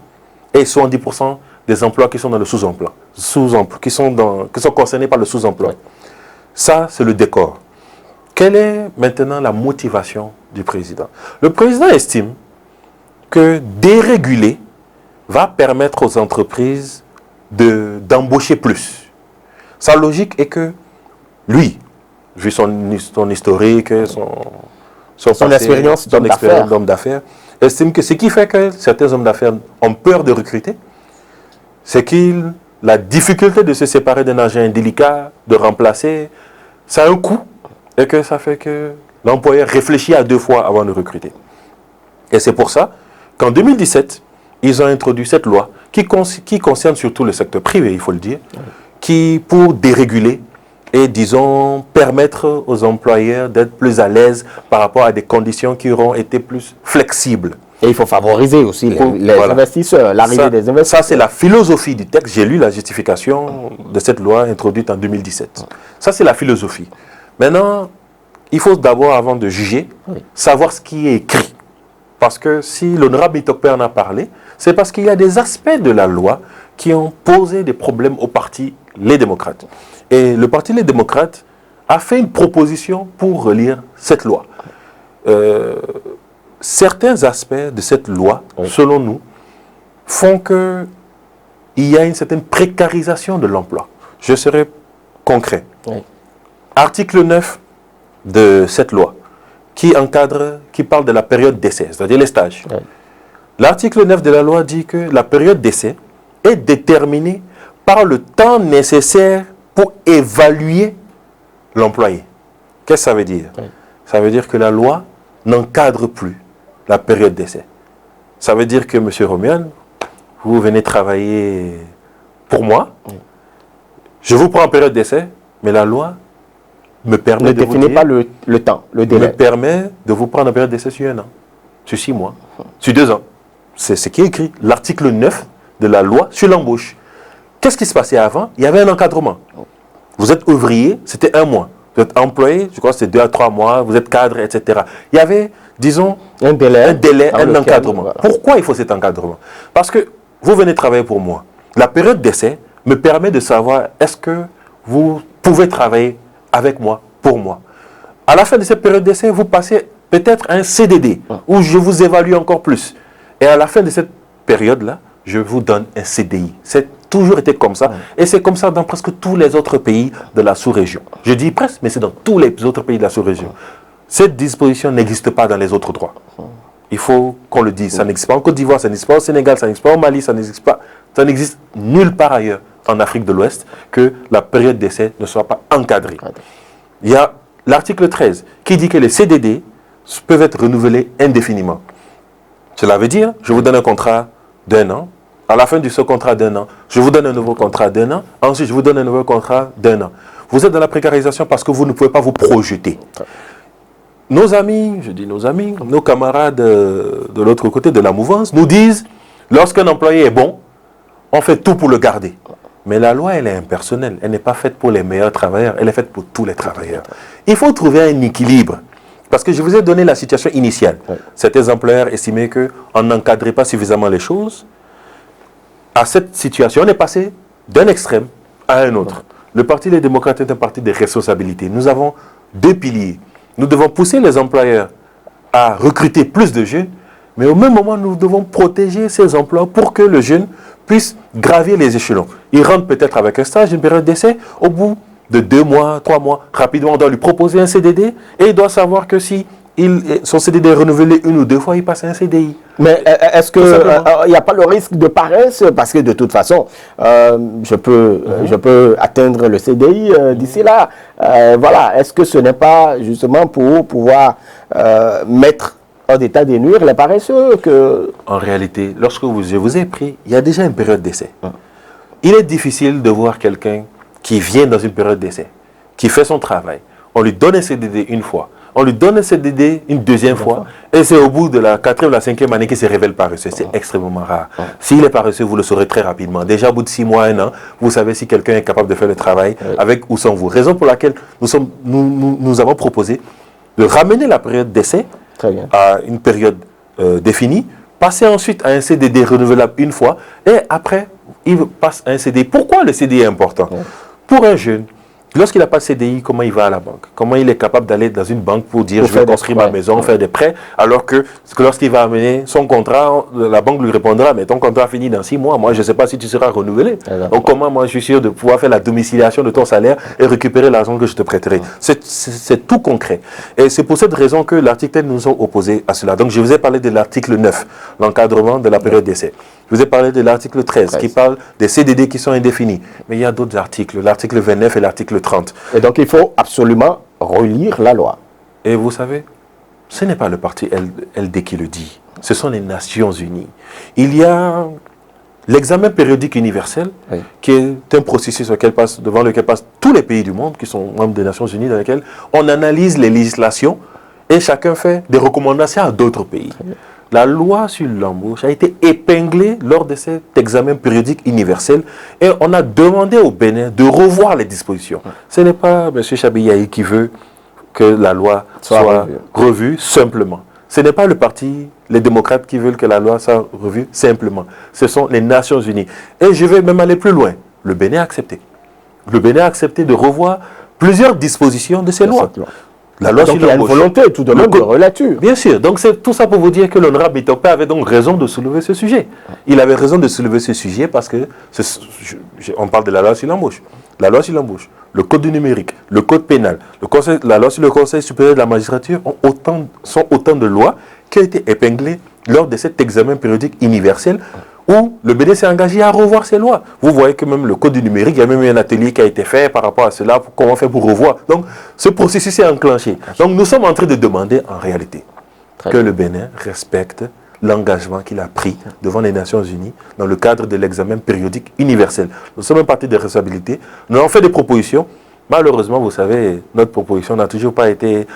et 70% des emplois qui sont dans le sous-emploi, qui sont concernés par le sous-emploi. Oui. Ça, c'est le décor. Quelle est maintenant la motivation du président? Le président estime que déréguler va permettre aux entreprises d'embaucher plus. Sa logique est que lui, vu son historique, son expérience d'homme d'affaires, estime que ce qui fait que certains hommes d'affaires ont peur de recruter, c'est la difficulté de se séparer d'un agent indélicat, de remplacer, ça a un coût. Et que ça fait que l'employeur réfléchit à 2 fois avant de recruter. Et c'est pour ça qu'en 2017, ils ont introduit cette loi qui concerne surtout le secteur privé, il faut le dire, qui, pour déréguler et, disons, permettre aux employeurs d'être plus à l'aise par rapport à des conditions qui auront été plus flexibles. Et il faut favoriser aussi les investisseurs, l'arrivée des investisseurs. Ça, c'est la philosophie du texte. J'ai lu la justification de cette loi introduite en 2017. Ça, c'est la philosophie. Maintenant, il faut d'abord, avant de juger, savoir ce qui est écrit. Parce que si l'honorable Mitokpe en a parlé, c'est parce qu'il y a des aspects de la loi qui ont posé des problèmes au parti Les Démocrates. Et le parti Les Démocrates a fait une proposition pour relire cette loi. Certains aspects de cette loi, selon nous, font qu'il y a une certaine précarisation de l'emploi. Je serai concret. Article 9 de cette loi, qui parle de la période d'essai, c'est-à-dire les stages. L'article 9 de la loi dit que la période d'essai est déterminée par le temps nécessaire pour évaluer l'employé. Qu'est-ce que ça veut dire? Ça veut dire que la loi n'encadre plus la période d'essai. Ça veut dire que, M. Romian, vous venez travailler pour moi, je vous prends en période d'essai, mais la loi me permet de vous dire... Ne définit pas le temps, le délai. Me permet de vous prendre en période d'essai sur 1 an, sur 6 mois, sur 2 ans. C'est ce qui est écrit. L'article 9 de la loi sur l'embauche. Qu'est-ce qui se passait avant? Il y avait un encadrement. Vous êtes ouvrier, c'était 1 mois. Vous êtes employé, je crois que c'était 2 à 3 mois, vous êtes cadre, etc. Il y avait, disons, un délai, un encadrement. Voilà. Pourquoi il faut cet encadrement? Parce que vous venez travailler pour moi. La période d'essai me permet de savoir est-ce que vous pouvez travailler avec moi, pour moi. À la fin de cette période d'essai, vous passez peut-être un CDD, où je vous évalue encore plus. Et à la fin de cette période-là, je vous donne un CDI. C'est toujours été comme ça. Et c'est comme ça dans presque tous les autres pays de la sous-région. Je dis presque, mais c'est dans tous les autres pays de la sous-région. Cette disposition n'existe pas dans les autres droits. Il faut qu'on le dise. Ça n'existe pas en Côte d'Ivoire, ça n'existe pas au Sénégal, ça n'existe pas au Mali, ça n'existe pas. Ça n'existe nulle part ailleurs en Afrique de l'Ouest que la période d'essai ne soit pas encadrée. Il y a l'article 13 qui dit que les CDD peuvent être renouvelés indéfiniment. Cela veut dire, je vous donne un contrat d'1 an. À la fin de ce contrat d'1 an, je vous donne un nouveau contrat d'1 an. Ensuite, je vous donne un nouveau contrat d'1 an. Vous êtes dans la précarisation parce que vous ne pouvez pas vous projeter. Nos amis, je dis nos amis, nos camarades de l'autre côté de la mouvance nous disent, lorsqu'un employé est bon, on fait tout pour le garder. Mais la loi, elle est impersonnelle. Elle n'est pas faite pour les meilleurs travailleurs, elle est faite pour tous les travailleurs. Il faut trouver un équilibre. Parce que je vous ai donné la situation initiale. Certains employeurs estimaient qu'on n'encadrait pas suffisamment les choses. À cette situation, on est passé d'un extrême à un autre. Le Parti des démocrates est un parti de responsabilité. Nous avons deux piliers. Nous devons pousser les employeurs à recruter plus de jeunes, mais au même moment, nous devons protéger ces emplois pour que le jeune puisse gravir les échelons. Il rentre peut-être avec un stage, une période d'essai, au bout de 2 mois, 3 mois, rapidement, on doit lui proposer un CDD et il doit savoir que si son CDD est renouvelé 1 ou 2 fois, il passe à un CDI. Mais est-ce qu'il n'y a pas le risque de paresse? Parce que de toute façon, je peux atteindre le CDI d'ici là. Voilà. Est-ce que ce n'est pas justement pour pouvoir mettre en état de nuire les paresseux que... En réalité, lorsque je vous ai pris, il y a déjà une période d'essai. Il est difficile de voir quelqu'un qui vient dans une période d'essai, qui fait son travail. On lui donne un CDD une fois. On lui donne un CDD une deuxième fois, et c'est au bout de la 4e ou la 5e année qu'il se révèle paresseux. C'est extrêmement rare. S'il est paresseux, vous le saurez très rapidement. Déjà, au bout de 6 mois, 1 an, vous savez si quelqu'un est capable de faire le travail avec ou sans vous. Raison pour laquelle nous avons proposé de ramener la période d'essai à une période définie, passer ensuite à un CDD renouvelable une fois, et après, il passe à un CDI. Pourquoi le CDI est important? Pour un jeune, lorsqu'il n'a pas de CDI, comment il va à la banque? Comment il est capable d'aller dans une banque pour dire je vais construire ma maison, faire des prêts, alors que lorsqu'il va amener son contrat, la banque lui répondra mais ton contrat finit dans 6 mois, moi je ne sais pas si tu seras renouvelé. Donc comment moi je suis sûr de pouvoir faire la domiciliation de ton salaire et récupérer l'argent que je te prêterai? C'est tout concret. Et c'est pour cette raison que l'article nous a opposé à cela. Donc je vous ai parlé de l'article 9, l'encadrement de la période d'essai. Je vous ai parlé de l'article 13 qui parle des CDD qui sont indéfinis. Mais il y a d'autres articles, l'article 29 et l'article 30. Et donc il faut absolument relire la loi. Et vous savez, ce n'est pas le parti LD qui le dit. Ce sont les Nations Unies. Il y a l'examen périodique universel, qui est un processus devant lequel passent tous les pays du monde qui sont membres des Nations Unies, dans lequel on analyse les législations et chacun fait des recommandations à d'autres pays. La loi sur l'embauche a été épinglée lors de cet examen périodique universel et on a demandé au Bénin de revoir les dispositions. Ce n'est pas M. Chabiyahi qui veut que la loi soit revue simplement. Ce n'est pas le parti, les démocrates qui veulent que la loi soit revue simplement. Ce sont les Nations Unies. Et je vais même aller plus loin. Le Bénin a accepté. Le Bénin a accepté de revoir plusieurs dispositions de ces lois. La loi donc il y a une volonté tout de même de relature. Bien sûr. Donc c'est tout ça pour vous dire que l'honorable Mitopé avait donc raison de soulever ce sujet. Il avait raison de soulever ce sujet parce que on parle de la loi sur l'embauche. La loi sur l'embauche, le code du numérique, le code pénal, la loi sur le Conseil supérieur de la magistrature sont autant de lois qui ont été épinglées lors de cet examen périodique universel où le Bénin s'est engagé à revoir ces lois. Vous voyez que même le code du numérique, il y a même eu un atelier qui a été fait par rapport à cela, comment faire pour revoir. Donc, ce processus est enclenché. Donc, nous sommes en train de demander, en réalité, que le Bénin respecte l'engagement qu'il a pris devant les Nations Unies dans le cadre de l'examen périodique universel. Nous sommes un parti de responsabilité. Nous avons fait des propositions. Malheureusement, vous savez, notre proposition n'a toujours pas été,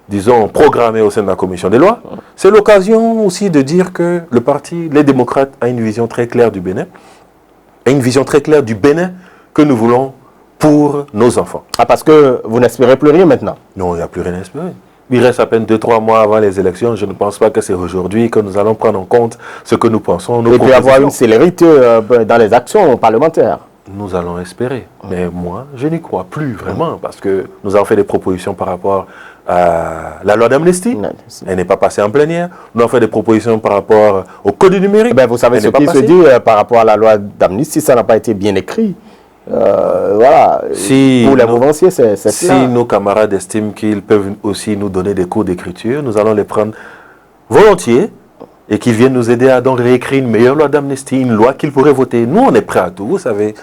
disons, programmée au sein de la commission des lois. C'est l'occasion aussi de dire que le parti, les démocrates, a une vision très claire du Bénin, et une vision très claire du Bénin que nous voulons pour nos enfants. Ah, parce que vous n'espérez plus rien maintenant? Non, il n'y a plus rien à espérer. Il reste à peine 2-3 mois avant les élections. Je ne pense pas que c'est aujourd'hui que nous allons prendre en compte ce que nous pensons. Il peut y avoir une célérité dans les actions parlementaires. Nous allons espérer. Mais moi, je n'y crois plus vraiment parce que nous avons fait des propositions par rapport à la loi d'amnistie. Elle n'est pas passée en plénière. Nous avons fait des propositions par rapport au code du numérique. Vous savez ce qui se dit par rapport à la loi d'amnistie, ça n'a pas été bien écrit. Voilà. Pour les mouvanciers, c'est si nos camarades estiment qu'ils peuvent aussi nous donner des cours d'écriture, nous allons les prendre volontiers et qu'ils viennent nous aider à donc réécrire une meilleure loi d'amnistie, une loi qu'ils pourraient voter. Nous, on est prêts à tout. Vous savez,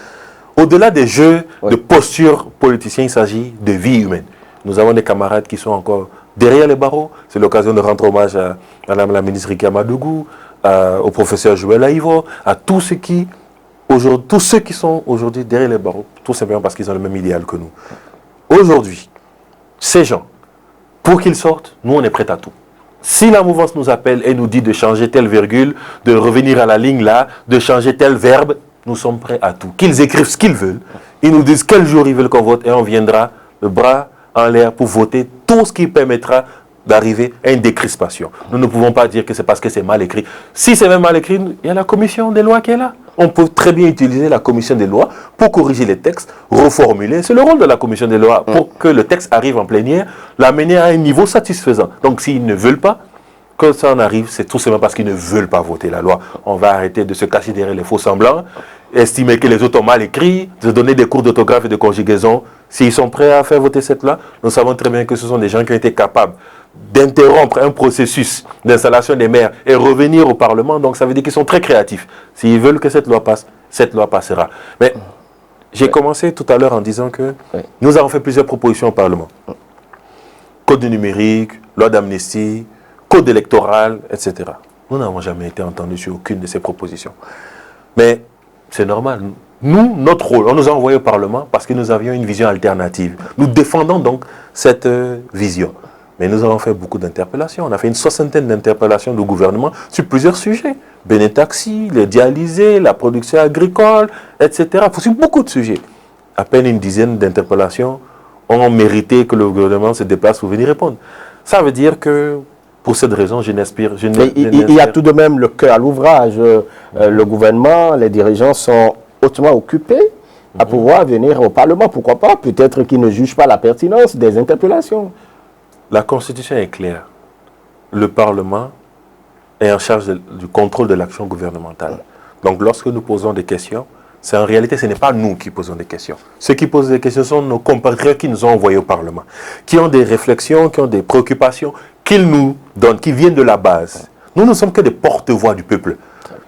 Au-delà des jeux de posture politiciens, il s'agit de vie humaine. Nous avons des camarades qui sont encore derrière les barreaux. C'est l'occasion de rendre hommage à Madame la ministre Rika Madougou, au professeur Joël Aïvo, à tous ceux qui sont aujourd'hui derrière les barreaux, tout simplement parce qu'ils ont le même idéal que nous. Aujourd'hui, ces gens, pour qu'ils sortent, nous on est prêts à tout. Si la mouvance nous appelle et nous dit de changer telle virgule, de revenir à la ligne là, de changer tel verbe, nous sommes prêts à tout. Qu'ils écrivent ce qu'ils veulent, ils nous disent quel jour ils veulent qu'on vote et on viendra le bras en l'air pour voter tout ce qui permettra d'arriver à une décrispation. Nous ne pouvons pas dire que c'est parce que c'est mal écrit. Si c'est même mal écrit, il y a la commission des lois qui est là. On peut très bien utiliser la commission des lois pour corriger les textes, reformuler. C'est le rôle de la commission des lois pour que le texte arrive en plénière, l'amener à un niveau satisfaisant. Donc s'ils ne veulent pas que ça en arrive, c'est tout simplement parce qu'ils ne veulent pas voter la loi. On va arrêter de se cacher derrière les faux semblants, estimer que les autres ont mal écrit, de donner des cours d'orthographe et de conjugaison. S'ils sont prêts à faire voter cette loi, nous savons très bien que ce sont des gens qui ont été capables d'interrompre un processus d'installation des maires et revenir au Parlement. Donc ça veut dire qu'ils sont très créatifs. S'ils veulent que cette loi passe, cette loi passera. Mais j'ai commencé tout à l'heure en disant que nous avons fait plusieurs propositions au Parlement. Code du numérique, loi d'amnistie, code électoral, etc. Nous n'avons jamais été entendus sur aucune de ces propositions. Mais c'est normal. Nous, notre rôle, on nous a envoyés au Parlement parce que nous avions une vision alternative. Nous défendons donc cette vision. Mais nous avons fait beaucoup d'interpellations. On a fait une 60aine d'interpellations du gouvernement sur plusieurs sujets. Bénétaxi, les dialysés, la production agricole, etc. Sur beaucoup de sujets. À peine une dizaine d'interpellations ont mérité que le gouvernement se déplace pour venir répondre. Ça veut dire que, pour cette raison, je n'aspire... Il y a tout de même le cœur à l'ouvrage. Le gouvernement, les dirigeants sont hautement occupés à pouvoir venir au Parlement. Pourquoi pas? Peut-être qu'ils ne jugent pas la pertinence des interpellations. La Constitution est claire. Le Parlement est en charge du contrôle de l'action gouvernementale. Donc lorsque nous posons des questions, en réalité, ce n'est pas nous qui posons des questions. Ceux qui posent des questions sont nos compatriotes qui nous ont envoyés au Parlement, qui ont des réflexions, qui ont des préoccupations, qu'ils nous donnent, qui viennent de la base. Nous ne sommes que des porte-voix du peuple.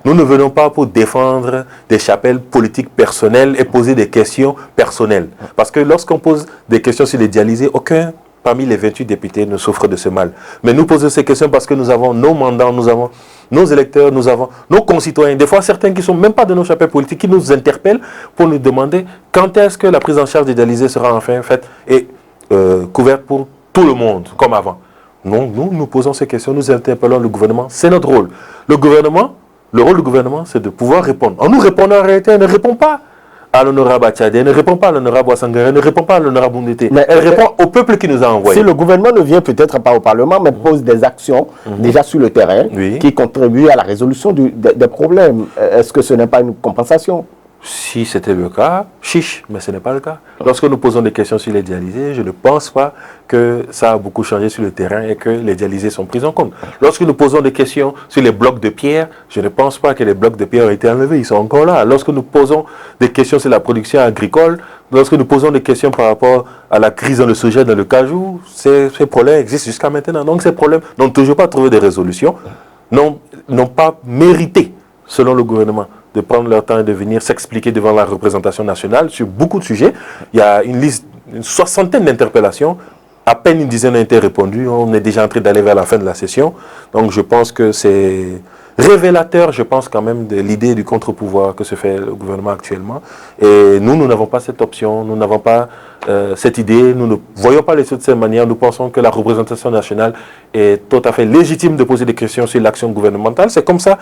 Nous ne venons pas pour défendre des chapelles politiques personnelles et poser des questions personnelles. Parce que lorsqu'on pose des questions sur les dialysés, aucun parmi les 28 députés ne souffre de ce mal. Mais nous posons ces questions parce que nous avons nos mandants, nous avons nos électeurs, nous avons nos concitoyens. Des fois, certains qui ne sont même pas de nos chapelles politiques, qui nous interpellent pour nous demander quand est-ce que la prise en charge des dialysés sera enfin faite et couverte pour tout le monde, comme avant. Non, nous posons ces questions, nous interpellons le gouvernement. C'est notre rôle. Le rôle du gouvernement, c'est de pouvoir répondre. En nous répondant, en réalité, elle ne répond pas à l'honorable Attiadé, elle ne répond pas à l'honorable Ouassangara, elle ne répond pas à l'honorable Boundété. Elle répond au peuple qui nous a envoyés. Si le gouvernement ne vient peut-être pas au Parlement, mais pose des actions déjà sur le terrain qui contribuent à la résolution des problèmes, est-ce que ce n'est pas une compensation? Si c'était le cas, chiche, mais ce n'est pas le cas. Lorsque nous posons des questions sur les dialysés, je ne pense pas que ça a beaucoup changé sur le terrain et que les dialysés sont pris en compte. Lorsque nous posons des questions sur les blocs de pierre, je ne pense pas que les blocs de pierre ont été enlevés, ils sont encore là. Lorsque nous posons des questions sur la production agricole, lorsque nous posons des questions par rapport à la crise dans le soja, dans le cajou, ces problèmes existent jusqu'à maintenant. Donc ces problèmes n'ont toujours pas trouvé de résolution, n'ont pas mérité, selon le gouvernement, de prendre leur temps et de venir s'expliquer devant la représentation nationale sur beaucoup de sujets. Il y a une 60aine d'interpellations, à peine une dizaine ont été répondues, on est déjà en train d'aller vers la fin de la session. Donc je pense que c'est révélateur, je pense quand même, de l'idée du contre-pouvoir que se fait le gouvernement actuellement. Et nous n'avons pas cette option, nous n'avons pas cette idée, nous ne voyons pas les choses de cette manière. Nous pensons que la représentation nationale est tout à fait légitime de poser des questions sur l'action gouvernementale. C'est comme ça.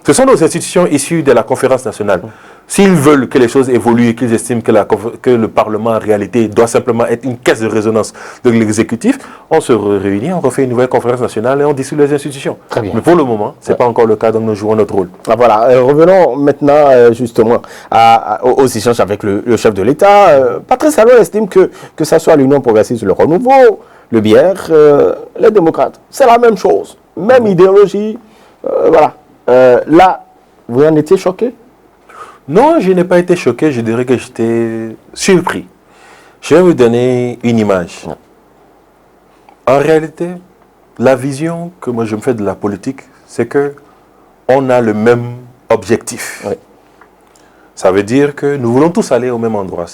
Ce sont nos institutions issues de la conférence nationale. S'ils veulent que les choses évoluent et qu'ils estiment que le Parlement, en réalité, doit simplement être une caisse de résonance de l'exécutif, on se réunit, on refait une nouvelle conférence nationale et on dissout les institutions. Très bien. Mais pour le moment, ce n'est pas encore le cas, donc nous jouons notre rôle. Ah, voilà. Revenons maintenant justement aux échanges avec le chef de l'État. Patrice Talon estime que ce soit l'Union progressiste, le Renouveau, le BR, les démocrates, c'est la même chose. Même idéologie. Voilà. Là, vous en étiez choqué? Non, je n'ai pas été choqué, je dirais que j'étais surpris. Je vais vous donner une image. En réalité, la vision que moi je me fais de la politique, c'est que on a le même objectif. Ça veut dire que nous voulons tous aller au même endroit.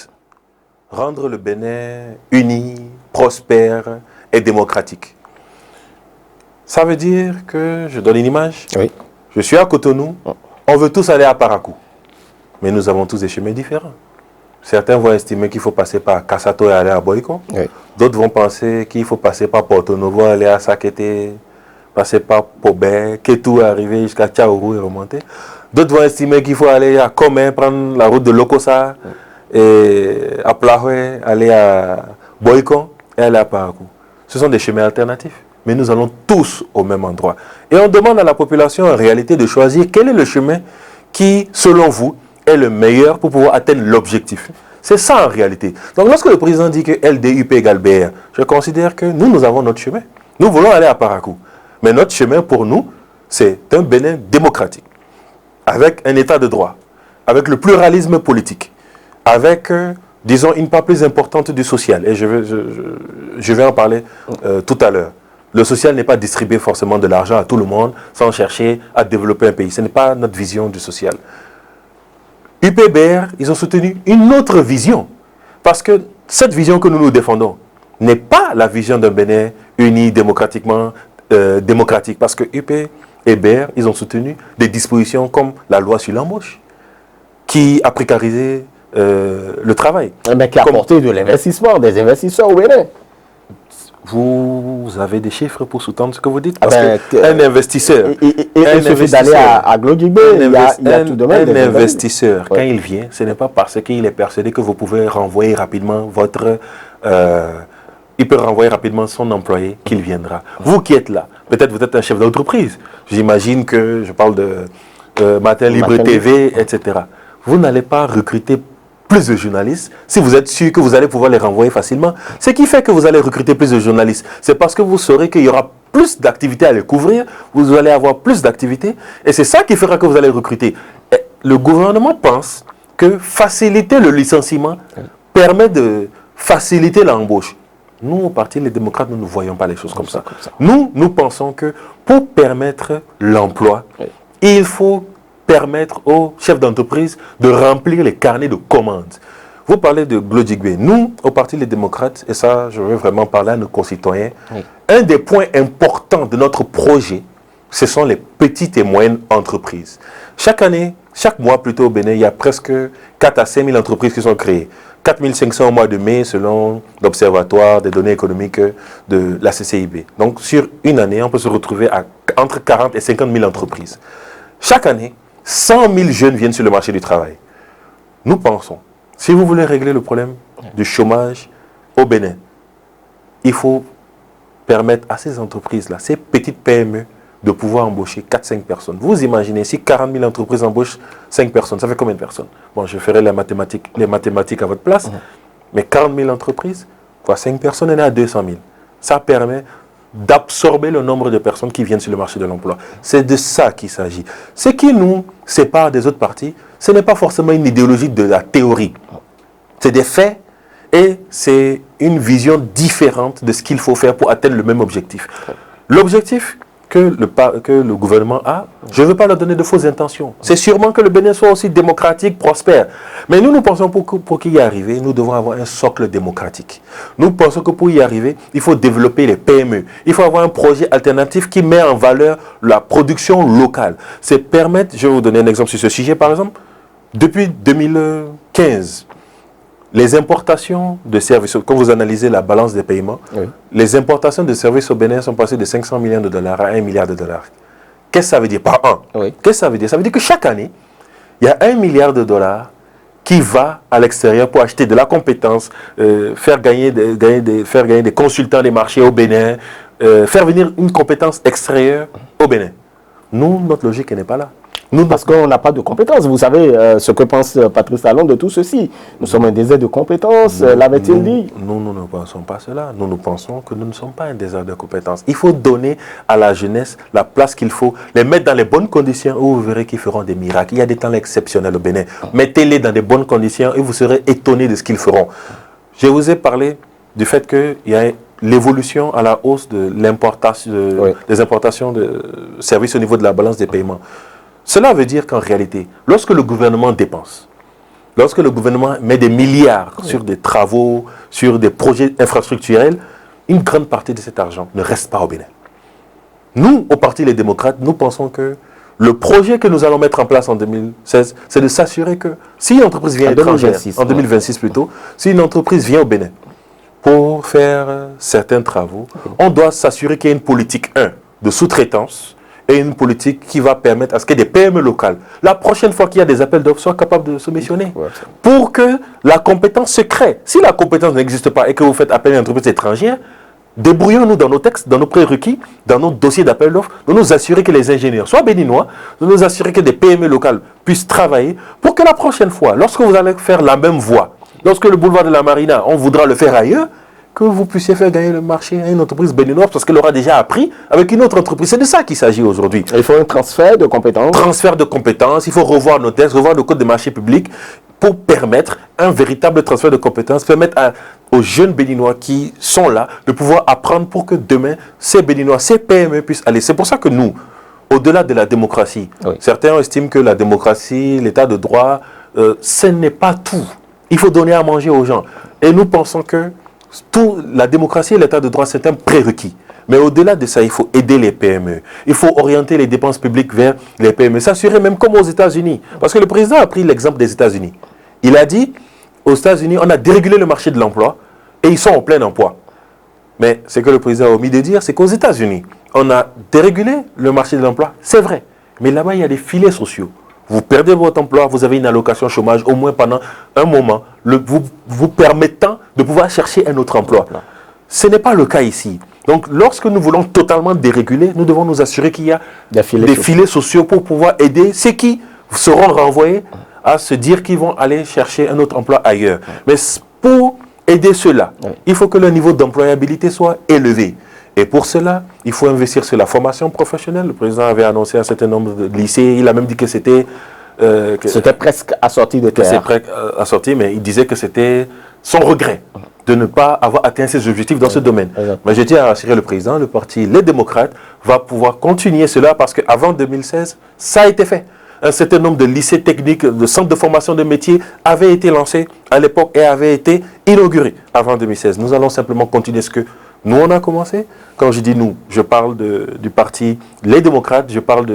Rendre le Bénin uni, prospère et démocratique. Ça veut dire que, je donne une image, Oui. je suis à Cotonou, on veut tous aller à Parakou, mais nous avons tous des chemins différents. Certains vont estimer qu'il faut passer par Kassato et aller à Boyko. Oui. D'autres vont penser qu'il faut passer par Porto Novo, aller à Sakete, passer par Pobé, Ketou, arriver jusqu'à Tchaourou et remonter. D'autres vont estimer qu'il faut aller à Comé, prendre la route de Lokosa, et à Plahoué, aller à Boyko et aller à Parakou. Ce sont des chemins alternatifs, mais nous allons tous au même endroit. Et on demande à la population en réalité de choisir quel est le chemin qui, selon vous, est le meilleur pour pouvoir atteindre l'objectif. C'est ça en réalité. Donc lorsque le président dit que LDUP égale BR, je considère que nous avons notre chemin. Nous voulons aller à Parakou. Mais notre chemin pour nous, c'est un Bénin démocratique, avec un état de droit, avec le pluralisme politique, avec, disons, une part plus importante du social. Et je vais en parler tout à l'heure. Le social n'est pas distribuer forcément de l'argent à tout le monde sans chercher à développer un pays. Ce n'est pas notre vision du social. UPBR, ils ont soutenu une autre vision. Parce que cette vision que nous défendons n'est pas la vision d'un Bénin uni démocratiquement démocratique. Parce que UP et BR, ils ont soutenu des dispositions comme la loi sur l'embauche, qui a précarisé le travail. Mais qui a apporté de l'investissement, des investisseurs au Bénin. Vous avez des chiffres pour sous-tendre ce que vous dites? Parce qu'un investisseur... Il suffit d'aller à Glodjigbe, il y a tout de même un investisseur, quand il vient, ce n'est pas parce qu'il est persuadé que vous pouvez renvoyer rapidement votre... il peut renvoyer rapidement son employé qu'il viendra. Vous qui êtes là, peut-être vous êtes un chef d'entreprise. J'imagine que je parle de Matin Libre TV, etc. Vous n'allez pas recruter plus de journalistes si vous êtes sûr que vous allez pouvoir les renvoyer facilement. Ce qui fait que vous allez recruter plus de journalistes, c'est parce que vous saurez qu'il y aura plus d'activités à les couvrir, vous allez avoir plus d'activités, et c'est ça qui fera que vous allez recruter. Et le gouvernement pense que faciliter le licenciement permet de faciliter l'embauche. Nous, au Parti Les Démocrates, nous ne voyons pas les choses comme ça. Nous pensons que pour permettre l'emploi, il faut permettre aux chefs d'entreprise de remplir les carnets de commandes. Vous parlez de Glodjigbe. Nous, au Parti Les Démocrates, et ça, je veux vraiment parler à nos concitoyens, un des points importants de notre projet, ce sont les petites et moyennes entreprises. Chaque année, chaque mois plutôt au Bénin, il y a presque 4 à 5 000 entreprises qui sont créées. 4 500 au mois de mai, selon l'Observatoire des données économiques de la CCIB. Donc, sur une année, on peut se retrouver à entre 40 et 50 000 entreprises. Chaque année, 100 000 jeunes viennent sur le marché du travail. Nous pensons, si vous voulez régler le problème du chômage au Bénin, il faut permettre à ces entreprises-là, ces petites PME, de pouvoir embaucher 4-5 personnes. Vous imaginez, si 40 000 entreprises embauchent 5 personnes, ça fait combien de personnes? Bon, je ferai les mathématiques à votre place, mais 40 000 entreprises, fois 5 personnes, on est à 200 000. Ça permet d'absorber le nombre de personnes qui viennent sur le marché de l'emploi. C'est de ça qu'il s'agit. Ce qui nous sépare des autres partis, ce n'est pas forcément une idéologie de la théorie. C'est des faits et c'est une vision différente de ce qu'il faut faire pour atteindre le même objectif. L'objectif que le gouvernement a, je ne veux pas leur donner de fausses intentions. C'est sûrement que le Bénin soit aussi démocratique, prospère. Mais nous pensons pour y arriver, nous devons avoir un socle démocratique. Nous pensons que pour y arriver, il faut développer les PME. Il faut avoir un projet alternatif qui met en valeur la production locale. C'est permettre, je vais vous donner un exemple sur ce sujet par exemple, depuis 2015, les importations de services, quand vous analysez la balance des paiements, les importations de services au Bénin sont passées de 500 millions de dollars à 1 milliard de dollars. Qu'est-ce que ça veut dire par an? Qu'est-ce que ça veut dire? Ça veut dire que chaque année, il y a 1 milliard de dollars qui va à l'extérieur pour acheter de la compétence, faire gagner des consultants des marchés au Bénin, faire venir une compétence extérieure au Bénin. Nous, notre logique n'est pas là. Nous, parce qu'on n'a pas de compétences. Vous savez ce que pense Patrice Talon de tout ceci. Nous sommes un désert de compétences, l'avait-il dit. Nous ne pensons pas cela. Nous pensons que nous ne sommes pas un désert de compétences. Il faut donner à la jeunesse la place qu'il faut, les mettre dans les bonnes conditions où vous verrez qu'ils feront des miracles. Il y a des temps exceptionnels au Bénin. Mettez-les dans des bonnes conditions et vous serez étonnés de ce qu'ils feront. Je vous ai parlé du fait qu'il y a l'évolution à la hausse de l'importation, des importations de services au niveau de la balance des paiements. Cela veut dire qu'en réalité, lorsque le gouvernement dépense, lorsque le gouvernement met des milliards sur des travaux, sur des projets infrastructurels, une grande partie de cet argent ne reste pas au Bénin. Nous, au Parti Les Démocrates, nous pensons que le projet que nous allons mettre en place en 2016, c'est de s'assurer que si une entreprise vient étrangère, en 2026 plutôt, si une entreprise vient au Bénin pour faire certains travaux, on doit s'assurer qu'il y ait une politique, de sous-traitance, et une politique qui va permettre à ce que des PME locales, la prochaine fois qu'il y a des appels d'offres, soient capables de soumissionner. Pour que la compétence se crée. Si la compétence n'existe pas et que vous faites appel à une entreprise étrangère, débrouillons-nous dans nos textes, dans nos prérequis, dans nos dossiers d'appel d'offres, de nous assurer que les ingénieurs soient béninois, de nous assurer que des PME locales puissent travailler, pour que la prochaine fois, lorsque vous allez faire la même voie, lorsque le boulevard de la Marina, on voudra le faire ailleurs, que vous puissiez faire gagner le marché à une entreprise béninoise parce qu'elle aura déjà appris avec une autre entreprise. C'est de ça qu'il s'agit aujourd'hui. Il faut un transfert de compétences. Transfert de compétences, il faut revoir nos textes, revoir le code des marchés publics pour permettre un véritable transfert de compétences, permettre aux jeunes béninois qui sont là de pouvoir apprendre pour que demain, ces béninois, ces PME puissent aller. C'est pour ça que nous, au-delà de la démocratie, certains estiment que la démocratie, l'état de droit, ce n'est pas tout. Il faut donner à manger aux gens. Et nous pensons que la démocratie et l'état de droit, c'est un prérequis. Mais au-delà de ça, il faut aider les PME. Il faut orienter les dépenses publiques vers les PME. S'assurer même comme aux États-Unis. Parce que le président a pris l'exemple des États-Unis. Il a dit, aux États-Unis, on a dérégulé le marché de l'emploi et ils sont en plein emploi. Mais ce que le président a omis de dire, c'est qu'aux États-Unis, on a dérégulé le marché de l'emploi. C'est vrai. Mais là-bas, il y a des filets sociaux. Vous perdez votre emploi, vous avez une allocation chômage au moins pendant un moment, vous permettant de pouvoir chercher un autre emploi. Ce n'est pas le cas ici. Donc, lorsque nous voulons totalement déréguler, nous devons nous assurer qu'il y a des filets sociaux pour pouvoir aider ceux qui seront renvoyés à se dire qu'ils vont aller chercher un autre emploi ailleurs. Mais pour aider ceux-là, il faut que le niveau d'employabilité soit élevé. Et pour cela, il faut investir sur la formation professionnelle. Le président avait annoncé un certain nombre de lycées. Il a même dit que c'était... c'était presque assorti de terre. C'est presque assorti, mais il disait que c'était son regret de ne pas avoir atteint ses objectifs dans ce domaine. Mais je tiens à rassurer le président, le parti Les Démocrates va pouvoir continuer cela parce qu'avant 2016, ça a été fait. Un certain nombre de lycées techniques, de centres de formation de métiers avaient été lancés à l'époque et avaient été inaugurés avant 2016. Nous allons simplement continuer ce que nous, on a commencé. Quand je dis nous, je parle du parti Les Démocrates, je parle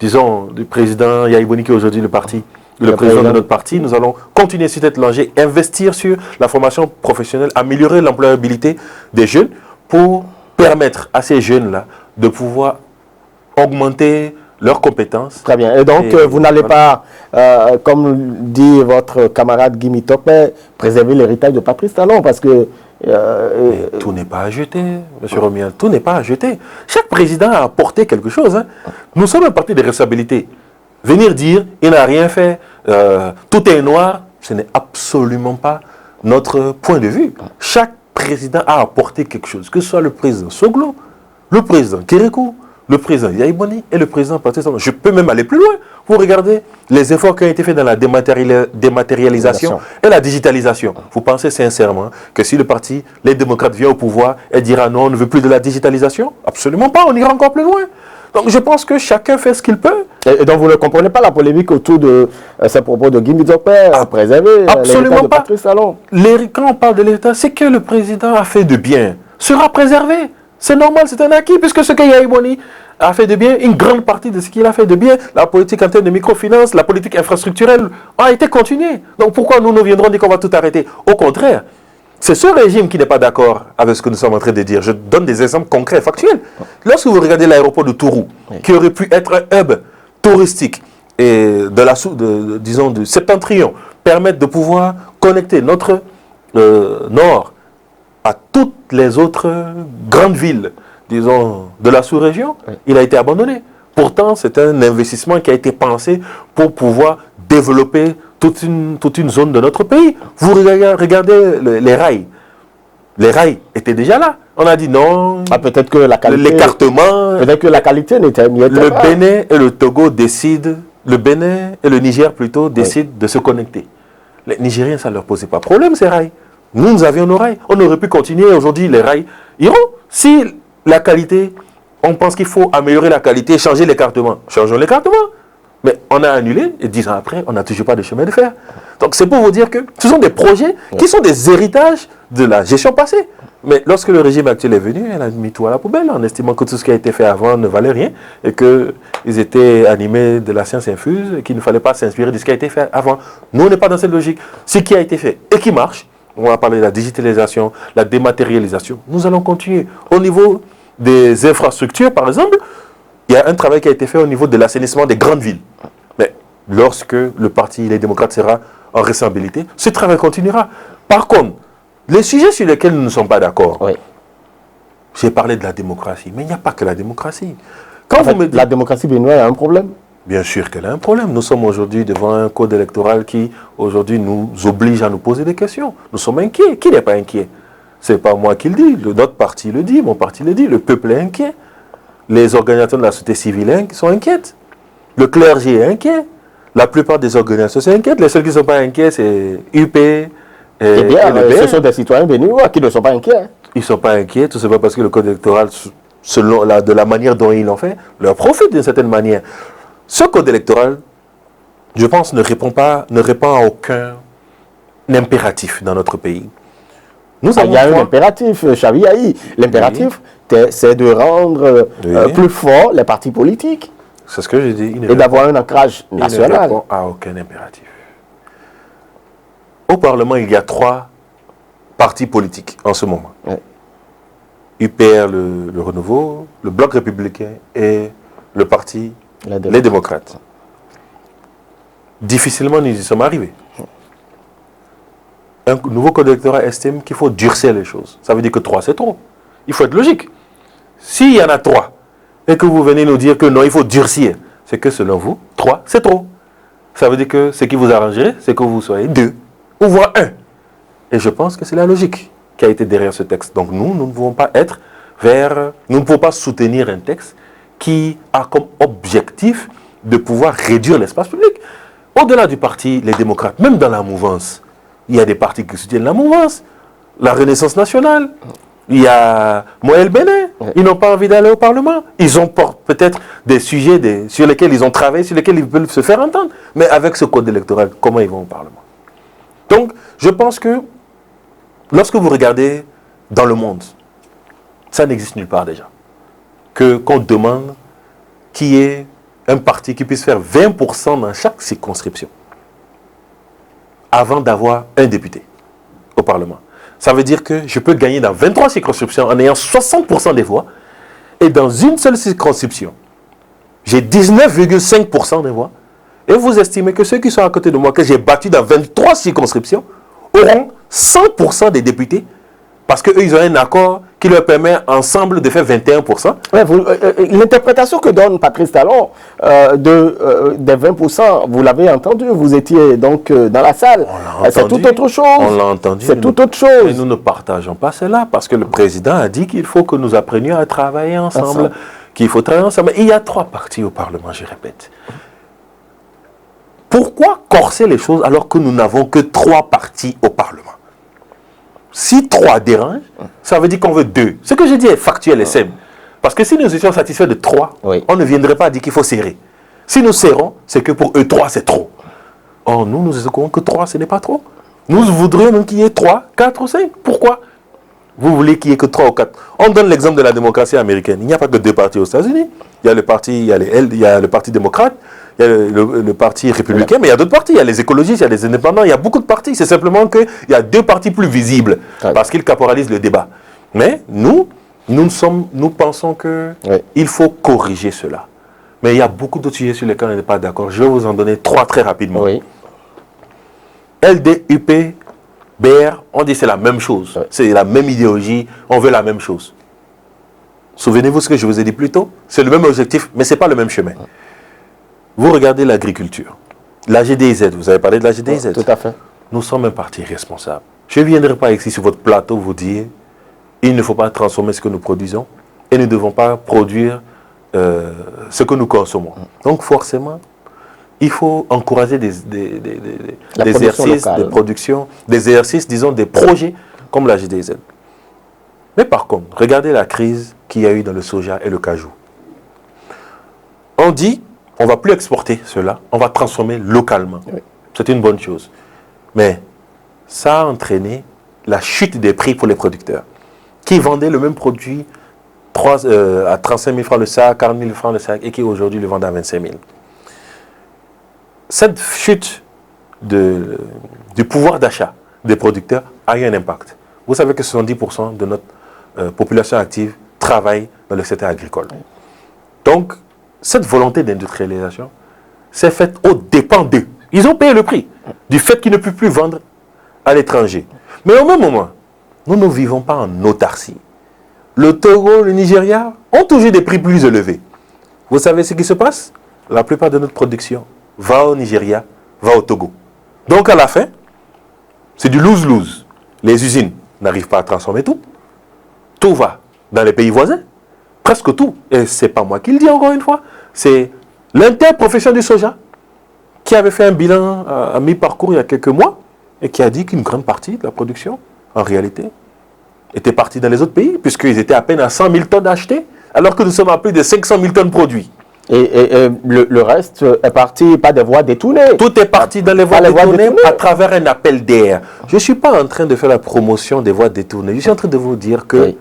disons, du président Yahya Boni qui est aujourd'hui le président de notre parti. Nous allons continuer sur cette lancée, investir sur la formation professionnelle, améliorer l'employabilité des jeunes pour permettre à ces jeunes-là de pouvoir augmenter leurs compétences. Très bien. Et donc, vous n'allez pas, comme dit votre camarade Guy Mitop, préserver l'héritage de Patrice Talon parce que tout n'est pas à jeter, M. Romial, tout n'est pas à jeter. Chaque président a apporté quelque chose. Hein. Nous sommes un parti de responsabilité. Venir dire, il n'a rien fait, tout est noir, ce n'est absolument pas notre point de vue. Chaque président a apporté quelque chose, que ce soit le président Soglo, le président Kérékou, le président Yahya Boni et le président Patrice Talon. Je peux même aller plus loin pour regarder les efforts qui ont été faits dans la dématérialisation et la digitalisation. Vous pensez sincèrement que si le parti Les Démocrates vient au pouvoir et dira non, on ne veut plus de la digitalisation? Absolument pas, on ira encore plus loin. Donc je pense que chacun fait ce qu'il peut. Et donc vous ne comprenez pas la polémique autour de ces propos de Guy Mitop préserver absolument de Patrice Talon? Quand on parle de l'État, c'est que le président a fait de bien, sera préservé. C'est normal, c'est un acquis, puisque ce que Yahya Boni a fait de bien, une grande partie de ce qu'il a fait de bien, la politique en termes de microfinance, la politique infrastructurelle, a été continuée. Donc pourquoi nous viendrons dire qu'on va tout arrêter? Au contraire, c'est ce régime qui n'est pas d'accord avec ce que nous sommes en train de dire. Je donne des exemples concrets, factuels. Lorsque vous regardez l'aéroport de Tourou, qui aurait pu être un hub touristique, et disons du Septentrion, permettre de pouvoir connecter notre nord à toutes les autres grandes villes, disons, de la sous-région, il a été abandonné. Pourtant, c'est un investissement qui a été pensé pour pouvoir développer toute une zone de notre pays. Vous regardez les rails. Les rails étaient déjà là. On a dit non. Peut-être que la qualité. L'écartement. Peut-être que la qualité n'était pas. Le Bénin et le Togo décident. Le Bénin et le Niger plutôt décident de se connecter. Les Nigériens, ça ne leur posait pas problème, ces rails. Nous avions nos rails. On aurait pu continuer. Aujourd'hui, les rails iront. Si la qualité, on pense qu'il faut améliorer la qualité, changer l'écartement. Changeons l'écartement. Mais on a annulé et 10 ans après, on n'a toujours pas de chemin de fer. Donc c'est pour vous dire que ce sont des projets qui sont des héritages de la gestion passée. Mais lorsque le régime actuel est venu, elle a mis tout à la poubelle en estimant que tout ce qui a été fait avant ne valait rien et qu'ils étaient animés de la science infuse et qu'il ne fallait pas s'inspirer de ce qui a été fait avant. Nous, on n'est pas dans cette logique. Ce qui a été fait et qui marche, on va parler de la digitalisation, la dématérialisation, nous allons continuer. Au niveau des infrastructures, par exemple, il y a un travail qui a été fait au niveau de l'assainissement des grandes villes. Mais lorsque le parti Les Démocrates sera en responsabilité, ce travail continuera. Par contre, les sujets sur lesquels nous ne sommes pas d'accord, j'ai parlé de la démocratie, mais il n'y a pas que la démocratie. Quand vous me dites, la démocratie béninoise a un problème? Bien sûr qu'elle a un problème. Nous sommes aujourd'hui devant un code électoral qui, aujourd'hui, nous oblige à nous poser des questions. Nous sommes inquiets. Qui n'est pas inquiet? Ce n'est pas moi qui le dis. Notre parti le dit, mon parti le dit. Le peuple est inquiet. Les organisateurs de la société civile sont inquiets. Le clergé est inquiet. La plupart des organisations sont inquiètes. Les seuls qui ne sont pas inquiets, c'est UP et ce sont des citoyens béninois qui ne sont pas inquiets. Ils ne sont pas inquiets, tout simplement parce que le code électoral, selon de la manière dont ils l'ont fait, leur profite d'une certaine manière. Ce code électoral, je pense, ne répond à aucun impératif dans notre pays. Il y a un impératif, Chaviaï. L'impératif, c'est de rendre plus fort les partis politiques. C'est ce que j'ai dit. Et d'avoir un ancrage national. Il ne répond à aucun impératif. Au Parlement, il y a 3 partis politiques en ce moment. UPR, le Renouveau, le Bloc républicain et le parti Les Démocrates. Difficilement, nous y sommes arrivés. Un nouveau code électoral estime qu'il faut durcir les choses. Ça veut dire que 3, c'est trop. Il faut être logique. S'il y en a 3 et que vous venez nous dire que non, il faut durcir, c'est que selon vous, 3, c'est trop. Ça veut dire que ce qui vous arrangerait, c'est que vous soyez 2 ou voire 1. Et je pense que c'est la logique qui a été derrière ce texte. Donc nous ne pouvons pas nous ne pouvons pas soutenir un texte qui a comme objectif de pouvoir réduire l'espace public. Au-delà du parti Les Démocrates, même dans la mouvance, il y a des partis qui soutiennent la mouvance, la Renaissance nationale, il y a Moël Bénin, ils n'ont pas envie d'aller au Parlement. Ils ont peut-être des sujets sur lesquels ils ont travaillé, sur lesquels ils peuvent se faire entendre. Mais avec ce code électoral, comment ils vont au Parlement? Donc, je pense que lorsque vous regardez dans le monde, ça n'existe nulle part déjà. Qu'on demande qu'il y ait un parti qui puisse faire 20% dans chaque circonscription avant d'avoir un député au Parlement. Ça veut dire que je peux gagner dans 23 circonscriptions en ayant 60% des voix et dans une seule circonscription, j'ai 19,5% des voix. Et vous estimez que ceux qui sont à côté de moi, que j'ai battu dans 23 circonscriptions, auront 100% des députés parce qu'eux, ils ont un accord qui leur permet ensemble de faire 21%. L'interprétation que donne Patrice Talon des 20%, vous l'avez entendu, vous étiez donc dans la salle. C'est tout autre chose. On l'a entendu. C'est tout autre chose. Mais nous ne partageons pas cela parce que le président a dit qu'il faut que nous apprenions à travailler ensemble, qu'il faut travailler ensemble. Il y a 3 partis au Parlement, je répète. Pourquoi corser les choses alors que nous n'avons que 3 partis au Parlement? Si 3 dérangent, ça veut dire qu'on veut 2. Ce que je dis est factuel et simple. Parce que si nous étions satisfaits de 3, on ne viendrait pas dire qu'il faut serrer. Si nous serrons, c'est que pour eux, 3, c'est trop. Or, nous estimons que 3, ce n'est pas trop. Nous voudrions même qu'il y ait 3, 4 ou 5. Pourquoi? Vous voulez qu'il n'y ait que 3 ou 4. On donne l'exemple de la démocratie américaine. Il n'y a pas que 2 partis aux États-Unis. Il y a le parti démocrate, il y a le parti républicain, mais il y a d'autres partis. Il y a les écologistes, il y a les indépendants, il y a beaucoup de partis. C'est simplement qu'il y a 2 partis plus visibles parce qu'ils caporalisent le débat. Mais nous pensons qu'il faut corriger cela. Mais il y a beaucoup d'autres sujets sur lesquels on n'est pas d'accord. Je vais vous en donner 3 très rapidement. LD, UP, BR, on dit c'est la même chose. C'est la même idéologie, on veut la même chose. Souvenez-vous ce que je vous ai dit plus tôt. C'est le même objectif, mais ce n'est pas le même chemin. Vous regardez l'agriculture. La GDZ, vous avez parlé de la GDZ. Tout à fait. Nous sommes un parti responsable. Je ne viendrai pas ici sur votre plateau vous dire il ne faut pas transformer ce que nous produisons et nous ne devons pas produire ce que nous consommons. Donc forcément, il faut encourager des exercices de production, des exercices, disons, des projets comme la GDZ. Mais par contre, regardez la crise qu'il y a eu dans le soja et le cajou. On dit, on ne va plus exporter cela, on va transformer localement. C'est une bonne chose. Mais ça a entraîné la chute des prix pour les producteurs, qui vendaient le même produit à 35 000 francs le sac, 40 000 francs le sac, et qui aujourd'hui le vendent à 25 000. Cette chute du pouvoir d'achat des producteurs a eu un impact. Vous savez que 70% de notre population active travaille dans le secteur agricole. Donc, cette volonté d'industrialisation s'est faite aux dépens d'eux. Ils ont payé le prix du fait qu'ils ne peuvent plus vendre à l'étranger. Mais au même moment, nous ne vivons pas en autarcie. Le Togo, le Nigeria ont toujours des prix plus élevés. Vous savez ce qui se passe? La plupart de notre production va au Nigeria, va au Togo. Donc à la fin, c'est du lose-lose. Les usines n'arrivent pas à transformer tout. Tout va dans les pays voisins. Presque tout. Et ce n'est pas moi qui le dis encore une fois. C'est l'interprofession du soja qui avait fait un bilan à mi-parcours il y a quelques mois et qui a dit qu'une grande partie de la production, en réalité, était partie dans les autres pays, puisqu'ils étaient à peine à 100 000 tonnes achetées, alors que nous sommes à plus de 500 000 tonnes produits. Et le reste est parti par des voies détournées. Tout est parti dans les voies détournées à travers un appel d'air. Je ne suis pas en train de faire la promotion des voies détournées. Je suis en train de vous dire que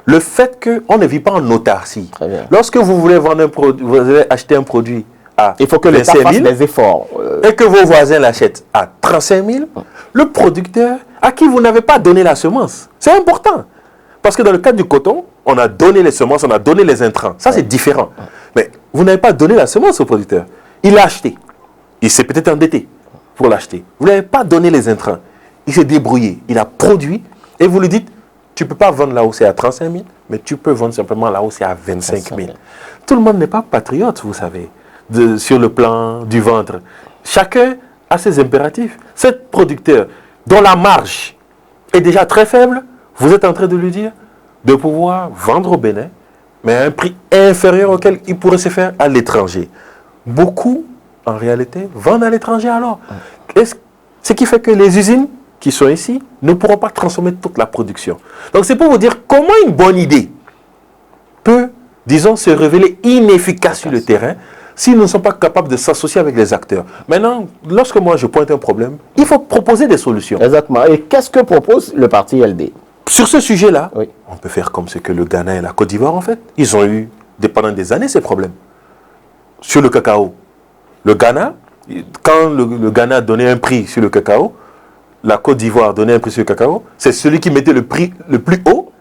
le fait qu'on ne vit pas en autarcie. Lorsque vous voulez vendre un produit, vous allez acheter un produit à il faut que l'État fasse des efforts. Et que vos voisins l'achètent à 35 000, le producteur à qui vous n'avez pas donné la semence, c'est important. Parce que dans le cadre du coton, on a donné les semences, on a donné les intrants. Ça, c'est différent. Mais vous n'avez pas donné la semence au producteur. Il l'a acheté. Il s'est peut-être endetté pour l'acheter. Vous n'avez pas donné les intrants. Il s'est débrouillé. Il a produit. Et vous lui dites, tu ne peux pas vendre là où c'est à 35 000, mais tu peux vendre simplement là où c'est à 25 000. Tout le monde n'est pas patriote, vous savez, sur le plan du ventre. Chacun a ses impératifs. Cet producteur, dont la marge est déjà très faible, vous êtes en train de lui dire de pouvoir vendre au Bénin, mais à un prix inférieur auquel il pourrait se faire à l'étranger. Beaucoup, en réalité, vendent à l'étranger alors. Ce qui fait que les usines qui sont ici ne pourront pas transformer toute la production. Donc c'est pour vous dire comment une bonne idée peut, disons, se révéler inefficace sur le terrain si nous ne sommes pas capables de s'associer avec les acteurs. Maintenant, lorsque moi je pointe un problème, il faut proposer des solutions. Exactement. Et qu'est-ce que propose le parti LD? Sur ce sujet-là, on peut faire comme ce que le Ghana et la Côte d'Ivoire ont fait. Ils ont eu, pendant des années, ces problèmes. Sur le cacao, le Ghana, quand le Ghana donnait un prix sur le cacao, la Côte d'Ivoire donnait un prix sur le cacao, c'est celui qui mettait le prix le plus haut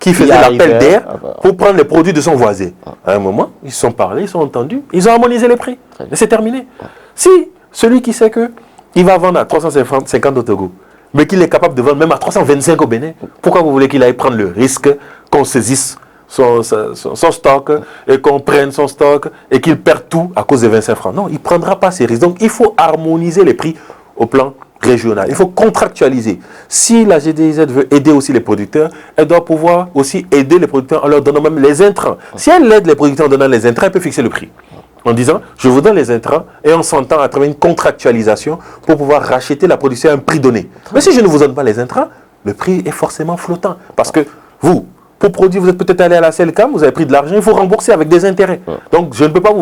qui faisait l'appel d'air pour prendre les produits de son voisin. À un moment, ils se sont parlé, ils se sont entendus, ils ont harmonisé les prix. Et c'est terminé. Si celui qui sait qu'il va vendre à 350 au Togo, mais qu'il est capable de vendre même à 325 au Bénin, pourquoi vous voulez qu'il aille prendre le risque qu'on saisisse son stock et qu'on prenne son stock et qu'il perde tout à cause de 25 francs? Non, il ne prendra pas ces risques. Donc, il faut harmoniser les prix au plan régional. Il faut contractualiser. Si la GDIZ veut aider aussi les producteurs, elle doit pouvoir aussi aider les producteurs en leur donnant même les intrants. Si elle aide les producteurs en donnant les intrants, elle peut fixer le prix. En disant, je vous donne les intrants et on s'entend à travers une contractualisation pour pouvoir racheter la production à un prix donné. Mais si je ne vous donne pas les intrants, le prix est forcément flottant. Parce que vous, pour produire, vous êtes peut-être allé à la CELCAM, vous avez pris de l'argent, il faut rembourser avec des intérêts. Donc je ne peux pas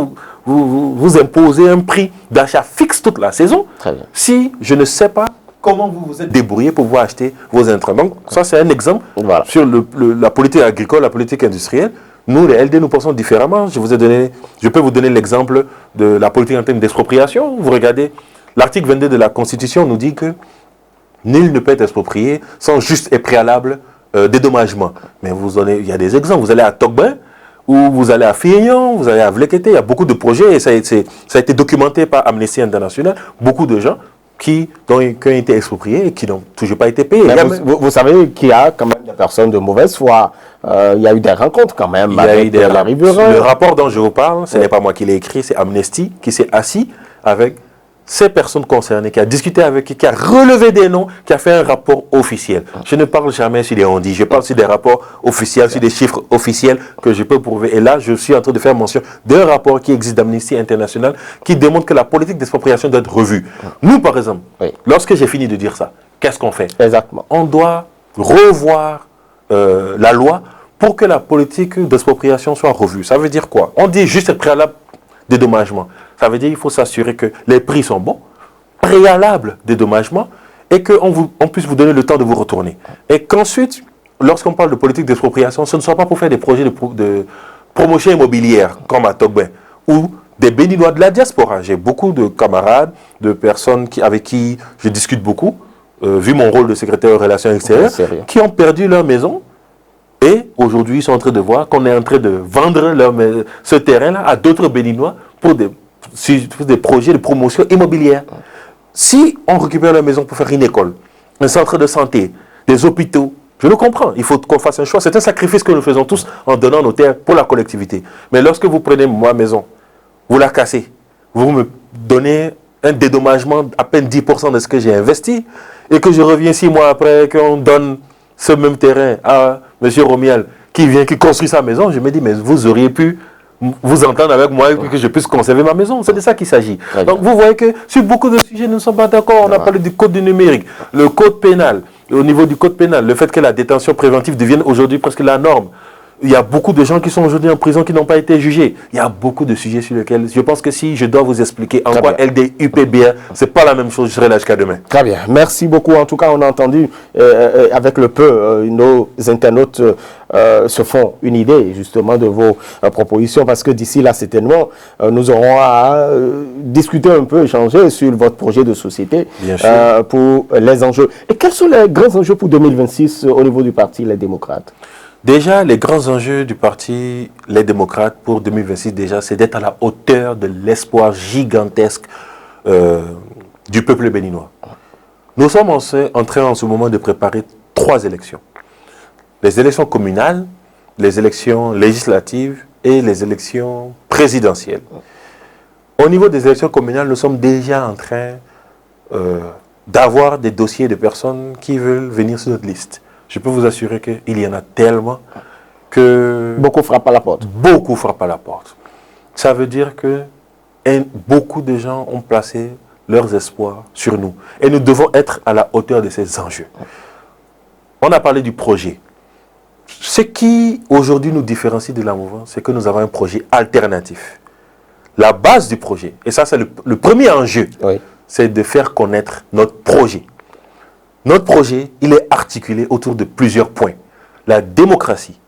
vous imposer un prix d'achat fixe toute la saison si je ne sais pas comment vous vous êtes débrouillé pour pouvoir acheter vos intrants. Donc ça c'est un exemple sur la politique agricole, la politique industrielle. Nous, les LD, nous pensons différemment. Je peux vous donner l'exemple de la politique en termes d'expropriation. Vous regardez, l'article 22 de la Constitution nous dit que nul ne peut être exproprié sans juste et préalable dédommagement. Mais il y a des exemples. Vous allez à Tokben, ou vous allez à Fignon, vous allez à Vlekete. Il y a beaucoup de projets et ça a été documenté par Amnesty International. Beaucoup de gens qui ont été expropriés et qui n'ont toujours pas été payés. Vous savez qu'il y a quand même des personnes de mauvaise foi. Il y a eu des rencontres quand même avec la riveraine. Le rapport dont je vous parle, ce n'est pas moi qui l'ai écrit, c'est Amnesty qui s'est assis avec ces personnes concernées, qui a discuté avec qui a relevé des noms, qui a fait un rapport officiel. Je ne parle jamais sur des on-dit, je parle sur des rapports officiels, sur des chiffres officiels que je peux prouver. Et là, je suis en train de faire mention d'un rapport qui existe d'Amnesty International qui démontre que la politique d'expropriation doit être revue. Nous, par exemple, lorsque j'ai fini de dire ça, qu'est-ce qu'on fait? Exactement. On doit revoir la loi pour que la politique d'expropriation soit revue. Ça veut dire quoi? On dit juste préalable dédommagement. Ça veut dire qu'il faut s'assurer que les prix sont bons, préalable dédommagement, et qu'on puisse vous donner le temps de vous retourner. Et qu'ensuite, lorsqu'on parle de politique d'expropriation, ce ne soit pas pour faire des projets de promotion immobilière, comme à Togben, ou des Béninois de la diaspora. J'ai beaucoup de camarades, de personnes avec qui je discute beaucoup, vu mon rôle de secrétaire aux relations extérieures, qui ont perdu leur maison et aujourd'hui ils sont en train de voir qu'on est en train de vendre ce terrain-là à d'autres Béninois pour des projets de promotion immobilière. Si on récupère leur maison pour faire une école, un centre de santé, des hôpitaux, je le comprends, il faut qu'on fasse un choix. C'est un sacrifice que nous faisons tous en donnant nos terres pour la collectivité. Mais lorsque vous prenez ma maison, vous la cassez, vous me donnez un dédommagement à peine 10% de ce que j'ai investi, et que je reviens 6 mois après, qu'on donne ce même terrain à M. Romiel, qui construit sa maison, je me dis, mais vous auriez pu vous entendre avec moi et que je puisse conserver ma maison. C'est de ça qu'il s'agit. Donc vous voyez que sur beaucoup de sujets, nous ne sommes pas d'accord. On a parlé du code du numérique, le code pénal. Au niveau du code pénal, le fait que la détention préventive devienne aujourd'hui presque la norme. Il y a beaucoup de gens qui sont aujourd'hui en prison qui n'ont pas été jugés. Il y a beaucoup de sujets sur lesquels je pense que si je dois vous expliquer en quoi LDUPBR, ce n'est pas la même chose, je serai là jusqu'à demain. Très bien. Merci beaucoup. En tout cas, on a entendu avec le peu, nos internautes se font une idée justement de vos propositions parce que d'ici là, certainement, nous aurons à discuter un peu, échanger sur votre projet de société pour les enjeux. Et quels sont les grands enjeux pour 2026 au niveau du parti Les Démocrates? Déjà, les grands enjeux du parti Les Démocrates pour 2026, déjà, c'est d'être à la hauteur de l'espoir gigantesque du peuple béninois. Nous sommes en train en ce moment de préparer 3 élections. Les élections communales, les élections législatives et les élections présidentielles. Au niveau des élections communales, nous sommes déjà en train d'avoir des dossiers de personnes qui veulent venir sur notre liste. Je peux vous assurer qu'il y en a tellement que... Beaucoup frappent à la porte. Beaucoup frappent à la porte. Ça veut dire que beaucoup de gens ont placé leurs espoirs sur nous. Et nous devons être à la hauteur de ces enjeux. On a parlé du projet. Ce qui aujourd'hui nous différencie de la mouvance, c'est que nous avons un projet alternatif. La base du projet, et ça c'est le premier enjeu, c'est de faire connaître notre projet. Notre projet, il est articulé autour de plusieurs points. La démocratie,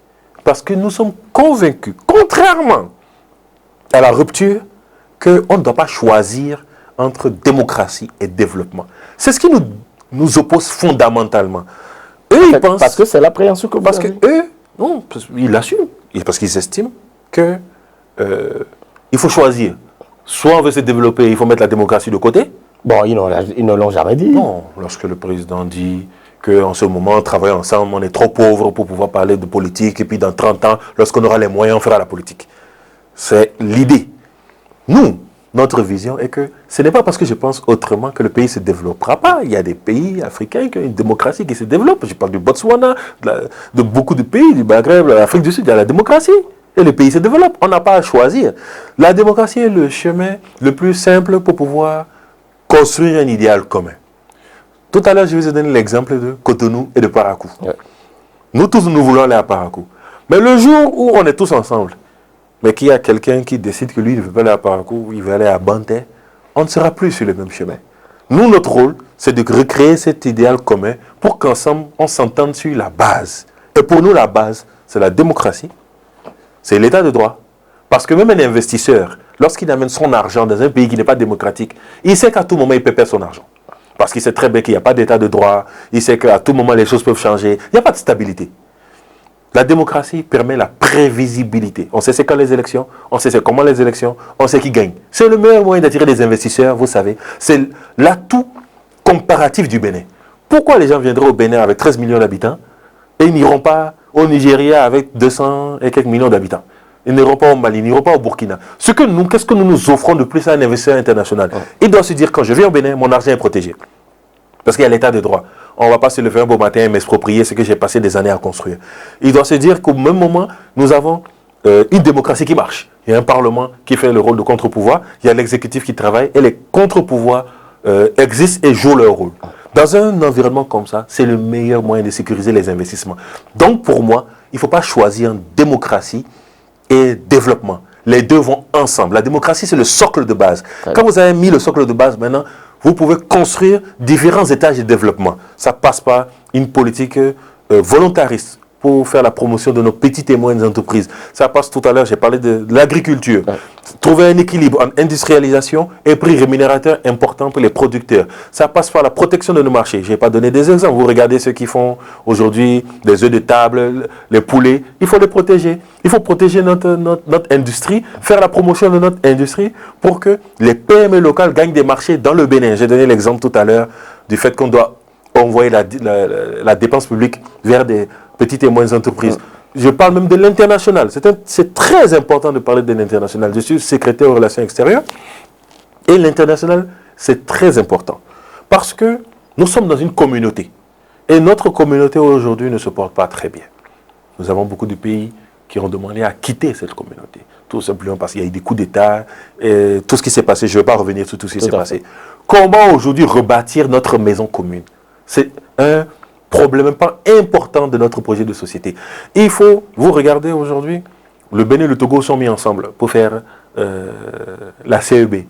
parce que nous sommes convaincus, contrairement à la rupture, qu'on ne doit pas choisir entre démocratie et développement. C'est ce qui nous oppose fondamentalement. Eux, ils pensent... Parce que c'est l'appréhension que vous Parce avez. que eux, non, ils l'assument. Parce qu'ils estiment que il faut choisir. Soit on veut se développer, il faut mettre la démocratie de côté. Bon, ils ne l'ont jamais dit. Non, lorsque le président dit qu'en ce moment, on travaille ensemble, on est trop pauvres pour pouvoir parler de politique, et puis dans 30 ans, lorsqu'on aura les moyens, on fera la politique. C'est l'idée. Nous, notre vision est que ce n'est pas parce que je pense autrement que le pays ne se développera pas. Il y a des pays africains qui ont une démocratie qui se développe. Je parle du Botswana, de beaucoup de pays, du Maghreb, de l'Afrique du Sud, il y a la démocratie. Et le pays se développe. On n'a pas à choisir. La démocratie est le chemin le plus simple pour pouvoir construire un idéal commun. Tout à l'heure, je vais vous donner l'exemple de Cotonou et de Parakou. Nous tous, nous voulons aller à Parakou. Mais le jour où on est tous ensemble, mais qu'il y a quelqu'un qui décide que lui ne veut pas aller à Parakou, il veut aller à Banté, on ne sera plus sur le même chemin. Nous, notre rôle, c'est de recréer cet idéal commun pour qu'ensemble, on s'entende sur la base. Et pour nous, la base, c'est la démocratie, c'est l'état de droit. Parce que même un investisseur, lorsqu'il amène son argent dans un pays qui n'est pas démocratique, il sait qu'à tout moment, il peut perdre son argent. Parce qu'il sait très bien qu'il n'y a pas d'état de droit, il sait qu'à tout moment, les choses peuvent changer. Il n'y a pas de stabilité. La démocratie permet la prévisibilité. On sait c'est quand les élections, on sait c'est comment les élections, on sait qui gagne. C'est le meilleur moyen d'attirer des investisseurs, vous savez. C'est l'atout comparatif du Bénin. Pourquoi les gens viendraient au Bénin avec 13 millions d'habitants et ils n'iront pas au Nigeria avec 200 et quelques millions d'habitants? Ils n'iront pas au Mali, ils n'iront pas au Burkina. Qu'est-ce que nous nous offrons de plus à un investisseur international? Il doit se dire, quand je viens au Bénin, mon argent est protégé. Parce qu'il y a l'état de droit. On ne va pas se lever un beau matin et m'exproprier ce que j'ai passé des années à construire. Il doit se dire qu'au même moment, nous avons une démocratie qui marche. Il y a un parlement qui fait le rôle de contre-pouvoir, il y a l'exécutif qui travaille et les contre-pouvoirs existent et jouent leur rôle. Dans un environnement comme ça, c'est le meilleur moyen de sécuriser les investissements. Donc pour moi, il ne faut pas choisir démocratie et développement. Les deux vont ensemble. La démocratie, c'est le socle de base. Quand vous avez mis le socle de base, maintenant, vous pouvez construire différents étages de développement. Ça passe par une politique volontariste pour faire la promotion de nos petites et moyennes entreprises. Ça passe tout à l'heure, j'ai parlé de l'agriculture. Ouais. Trouver un équilibre entre industrialisation et prix rémunérateur important pour les producteurs. Ça passe par la protection de nos marchés. Je n'ai pas donné des exemples. Vous regardez ceux qui font aujourd'hui des œufs de table, les poulets. Il faut les protéger. Il faut protéger notre industrie, faire la promotion de notre industrie pour que les PME locales gagnent des marchés dans le Bénin. J'ai donné l'exemple tout à l'heure du fait qu'on doit envoyer la dépense publique vers des petites et moyennes entreprises. Je parle même de l'international. C'est très important de parler de l'international. Je suis secrétaire aux relations extérieures et l'international, c'est très important parce que nous sommes dans une communauté et notre communauté aujourd'hui ne se porte pas très bien. Nous avons beaucoup de pays qui ont demandé à quitter cette communauté, tout simplement parce qu'il y a eu des coups d'État et tout ce qui s'est passé. Je ne vais pas revenir sur tout ce qui s'est passé. Comment aujourd'hui rebâtir notre maison commune? C'est un problème pas important de notre projet de société. Il faut, vous regardez aujourd'hui, le Bénin et le Togo sont mis ensemble pour faire la CEB.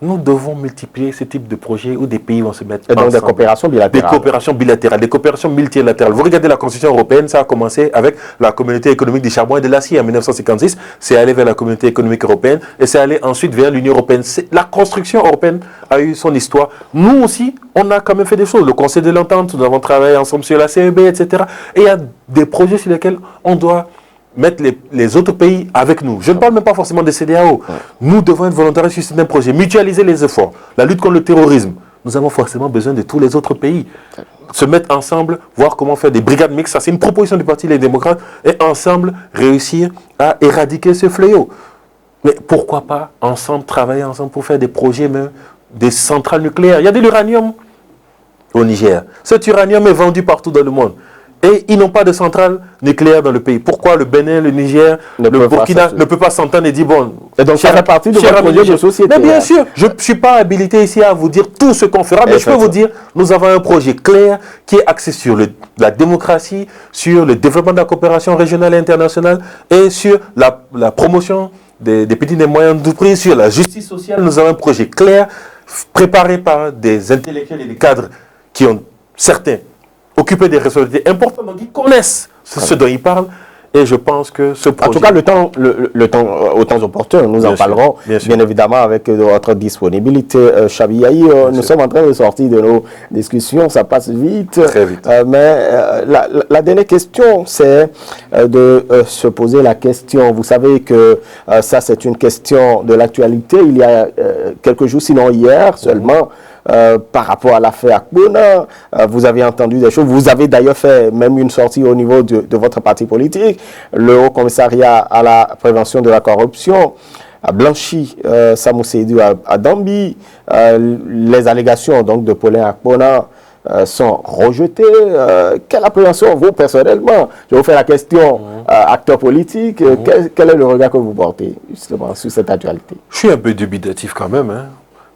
Nous devons multiplier ce type de projets où des pays vont se mettre ensemble. Et donc des coopérations bilatérales. Des coopérations bilatérales, des coopérations multilatérales. Vous regardez la Constitution européenne, ça a commencé avec la Communauté économique du charbon et de l'acier en 1956. C'est allé vers la Communauté économique européenne et c'est allé ensuite vers l'Union européenne. La construction européenne a eu son histoire. Nous aussi, on a quand même fait des choses. Le Conseil de l'entente, nous avons travaillé ensemble sur la CEB, etc. Et il y a des projets sur lesquels on doit mettre les autres pays avec nous. Je ne parle même pas forcément des CEDEAO. Ouais. Nous devons être volontaires sur certains projets, mutualiser les efforts. La lutte contre le terrorisme, nous avons forcément besoin de tous les autres pays. Se mettre ensemble, voir comment faire des brigades mixtes, ça c'est une proposition du Parti des démocrates, et ensemble réussir à éradiquer ce fléau. Mais pourquoi pas ensemble, travailler ensemble pour faire des projets, même des centrales nucléaires. Il y a de l'uranium au Niger. Cet uranium est vendu partout dans le monde. Et ils n'ont pas de centrale nucléaire dans le pays. Pourquoi le Bénin, le Niger, le Burkina ne peut pas s'entendre et dire bon. Et donc ça fait partie de votre projet de société. Mais bien sûr, je ne suis pas habilité ici à vous dire tout ce qu'on fera, mais je peux vous dire, nous avons un projet clair qui est axé sur la démocratie, sur le développement de la coopération régionale et internationale et sur la promotion des petites et moyennes entreprises, sur la justice sociale. Nous avons un projet clair, préparé par des intellectuels et des cadres qui ont certains occuper des responsabilités importantes, donc ils connaissent ce dont ils parlent. Et je pense que ce projet... En tout cas, le temps au temps opportun, nous en parlerons bien évidemment avec votre disponibilité. Chabi Yahi, nous sommes en train de sortir de nos discussions, ça passe vite. Très vite. Mais la dernière question, c'est de se poser la question. Vous savez que ça, c'est une question de l'actualité. Il y a quelques jours, sinon hier seulement, par rapport à l'affaire Akpona, vous avez entendu des choses. Vous avez d'ailleurs fait même une sortie au niveau de votre parti politique. Le Haut Commissariat à la prévention de la corruption a blanchi Samou Seydou à Dambi. Les allégations donc de Paulin Akpona sont rejetées. Quelle appréhension, vous, personnellement? Je vais vous faire la question, acteur politique, quel est le regard que vous portez justement sur cette actualité? Je suis un peu dubitatif quand même, hein.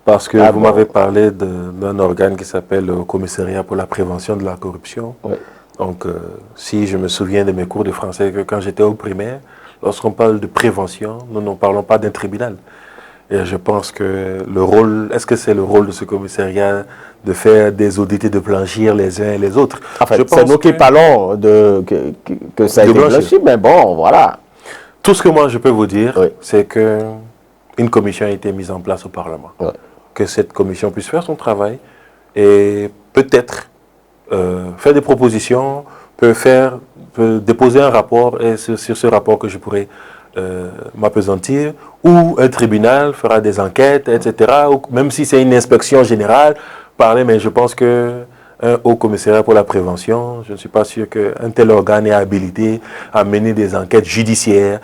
Parce que vous m'avez parlé d'un organe qui s'appelle le Commissariat pour la prévention de la corruption. Oui. Donc, si je me souviens de mes cours de français, que quand j'étais au primaire, lorsqu'on parle de prévention, nous ne parlons pas d'un tribunal. Et je pense que le rôle, est-ce que c'est le rôle de ce commissariat de faire des audits et de blanchir les uns et les autres? Enfin, c'est nous qui parlons que ça a été blanchi, mais bon, voilà. Tout ce que moi je peux vous dire, c'est qu'une commission a été mise en place au Parlement. Oui. Que cette commission puisse faire son travail et peut-être faire des propositions, peut déposer un rapport et sur ce rapport que je pourrais m'appesantir, ou un tribunal fera des enquêtes, etc. Ou, même si c'est une inspection générale, parler, mais je pense que un haut commissariat pour la prévention, je ne suis pas sûr qu'un tel organe est habilité à mener des enquêtes judiciaires.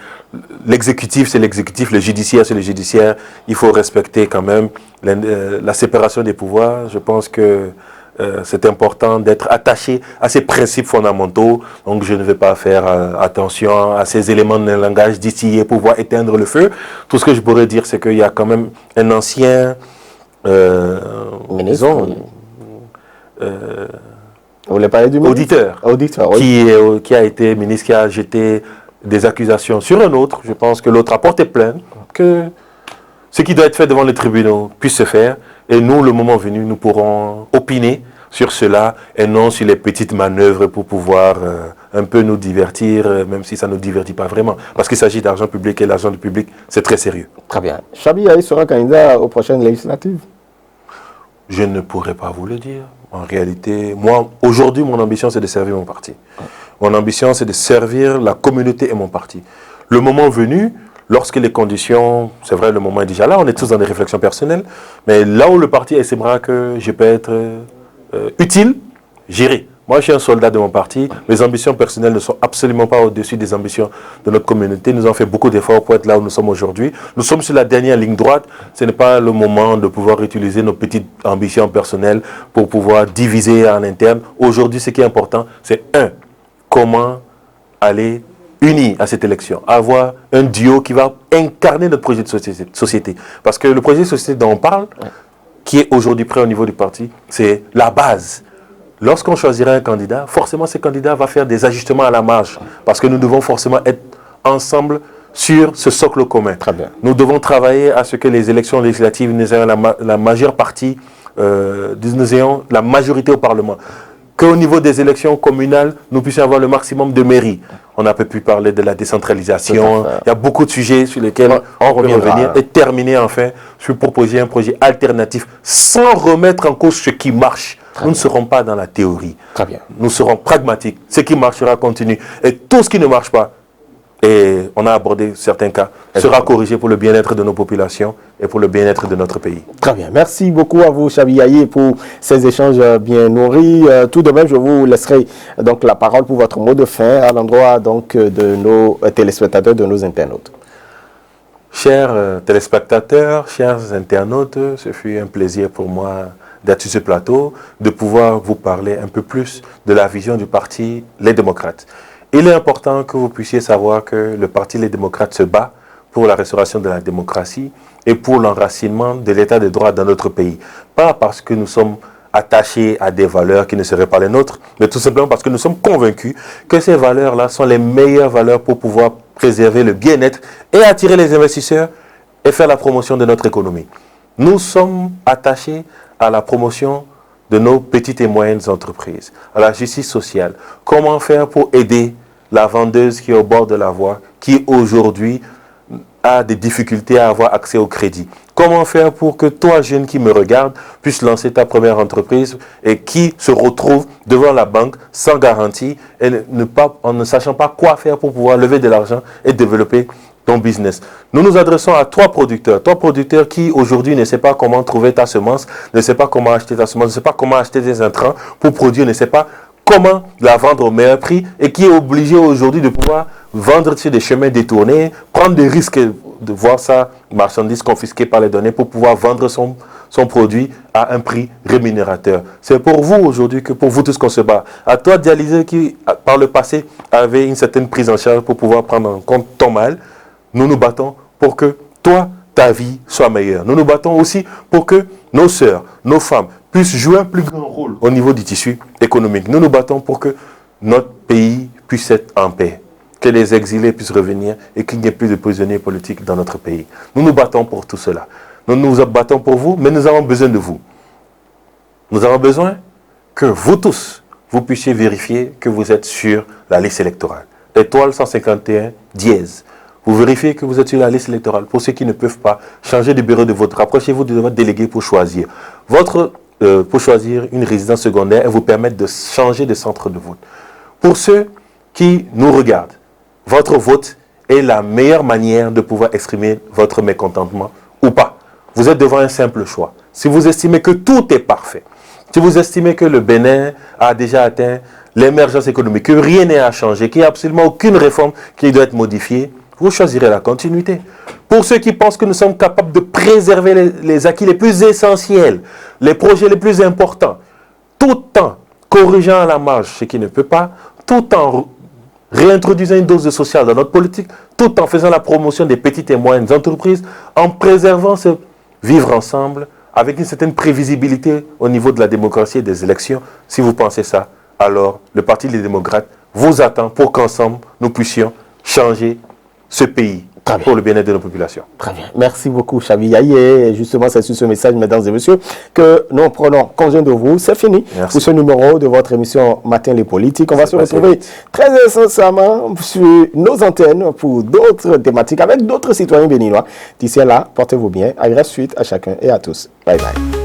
L'exécutif, c'est l'exécutif, le judiciaire, c'est le judiciaire. Il faut respecter quand même la séparation des pouvoirs. Je pense que c'est important d'être attaché à ces principes fondamentaux. Donc, je ne vais pas faire attention à ces éléments de langage distillés pour pouvoir éteindre le feu. Tout ce que je pourrais dire, c'est qu'il y a quand même un ancien ministre. Vous voulez parler du auditeur, oui. qui a été ministre, qui a jeté des accusations sur un autre. Je pense que l'autre a porté plainte, que ce qui doit être fait devant les tribunaux puisse se faire, Et nous, le moment venu, nous pourrons opiner sur cela et non sur les petites manœuvres pour pouvoir un peu nous divertir, même si ça ne nous divertit pas vraiment. Parce qu'il s'agit d'argent public et l'argent du public, c'est très sérieux. Très bien. Chabi Yaye sera candidat aux prochaines législatives? Je ne pourrais pas vous le dire. En réalité, moi, aujourd'hui, mon ambition, c'est de servir mon parti. Mon ambition, c'est de servir la communauté et mon parti. Le moment venu, lorsque les conditions, c'est vrai, le moment est déjà là, on est tous dans des réflexions personnelles, mais là où le parti estimera que je peux être utile, j'irai. Moi, je suis un soldat de mon parti. Mes ambitions personnelles ne sont absolument pas au-dessus des ambitions de notre communauté. Nous avons fait beaucoup d'efforts pour être là où nous sommes aujourd'hui. Nous sommes sur la dernière ligne droite. Ce n'est pas le moment de pouvoir utiliser nos petites ambitions personnelles pour pouvoir diviser en interne. Aujourd'hui, ce qui est important, c'est comment aller unis à cette élection, avoir un duo qui va incarner notre projet de société. Parce que le projet de société dont on parle, qui est aujourd'hui prêt au niveau du parti, c'est la base. Lorsqu'on choisira un candidat, forcément ce candidat va faire des ajustements à la marge. Parce que nous devons forcément être ensemble sur ce socle commun. Très bien. Nous devons travailler à ce que les élections législatives, nous ayons la majeure partie, nous ayons la majorité au Parlement. Qu'au niveau des élections communales, nous puissions avoir le maximum de mairies. On a pu parler de la décentralisation. Il y a beaucoup de sujets sur lesquels on peut revenir et terminer enfin sur proposer un projet alternatif sans remettre en cause ce qui marche. Nous ne serons pas dans la théorie. Très bien. Nous serons pragmatiques. Ce qui marchera continue. Et tout ce qui ne marche pas, et on a abordé certains cas, sera corrigé pour le bien-être de nos populations et pour le bien-être de notre pays. Très bien. Merci beaucoup à vous, Chabi Yaye, pour ces échanges bien nourris. Tout de même, je vous laisserai donc la parole pour votre mot de fin à l'endroit donc de nos téléspectateurs, de nos internautes. Chers téléspectateurs, chers internautes, ce fut un plaisir pour moi d'être sur ce plateau, de pouvoir vous parler un peu plus de la vision du parti Les Démocrates. Il est important que vous puissiez savoir que le parti Les Démocrates se bat pour la restauration de la démocratie et pour l'enracinement de l'état de droit dans notre pays. Pas parce que nous sommes attachés à des valeurs qui ne seraient pas les nôtres, mais tout simplement parce que nous sommes convaincus que ces valeurs-là sont les meilleures valeurs pour pouvoir préserver le bien-être et attirer les investisseurs et faire la promotion de notre économie. Nous sommes attachés à la promotion de nos petites et moyennes entreprises, à la justice sociale. Comment faire pour aider la vendeuse qui est au bord de la voie, qui aujourd'hui a des difficultés à avoir accès au crédit? Comment faire pour que toi, jeune qui me regarde, puisse lancer ta première entreprise et qui se retrouve devant la banque sans garantie et en ne sachant pas quoi faire pour pouvoir lever de l'argent et développer ton business. Nous nous adressons à toi producteurs qui aujourd'hui ne sait pas comment trouver ta semence, ne sait pas comment acheter ta semence, ne sait pas comment acheter des intrants pour produire, ne sait pas comment la vendre au meilleur prix et qui est obligé aujourd'hui de pouvoir vendre sur des chemins détournés, prendre des risques de voir sa marchandise confisquée par les données pour pouvoir vendre son produit à un prix rémunérateur. C'est pour vous aujourd'hui que pour vous tous qu'on se bat. À toi, dialyseur qui par le passé avait une certaine prise en charge pour pouvoir prendre en compte ton mal, nous nous battons pour que toi, ta vie soit meilleure. Nous nous battons aussi pour que nos sœurs, nos femmes puissent jouer un plus grand rôle au niveau du tissu économique. Nous nous battons pour que notre pays puisse être en paix, que les exilés puissent revenir et qu'il n'y ait plus de prisonniers politiques dans notre pays. Nous nous battons pour tout cela. Nous nous battons pour vous, mais nous avons besoin de vous. Nous avons besoin que vous tous, vous puissiez vérifier que vous êtes sur la liste électorale. Étoile 151, dièse. Vous vérifiez que vous êtes sur la liste électorale. Pour ceux qui ne peuvent pas changer de bureau de vote, rapprochez-vous de votre délégué pour choisir. Pour choisir une résidence secondaire et vous permettre de changer de centre de vote. Pour ceux qui nous regardent, votre vote est la meilleure manière de pouvoir exprimer votre mécontentement ou pas. Vous êtes devant un simple choix. Si vous estimez que tout est parfait, si vous estimez que le Bénin a déjà atteint l'émergence économique, que rien n'est à changer, qu'il n'y a absolument aucune réforme qui doit être modifiée, vous choisirez la continuité. Pour ceux qui pensent que nous sommes capables de préserver les acquis les plus essentiels, les projets les plus importants, tout en corrigeant à la marge ce qui ne peut pas, tout en réintroduisant une dose de social dans notre politique, tout en faisant la promotion des petites et moyennes entreprises, en préservant ce vivre ensemble avec une certaine prévisibilité au niveau de la démocratie et des élections. Si vous pensez ça, alors le Parti des démocrates vous attend pour qu'ensemble nous puissions changer ce pays. pour le bien-être de nos populations. Très bien. Merci beaucoup, Chabi Yaye. Et justement, c'est sur ce message, mesdames et messieurs, que nous prenons congé de vous. C'est fini pour ce numéro de votre émission Matin les politiques. On va se retrouver très incessamment sur nos antennes pour d'autres thématiques avec d'autres citoyens béninois. D'ici là, portez-vous bien. Agréable suite à chacun et à tous. Bye bye.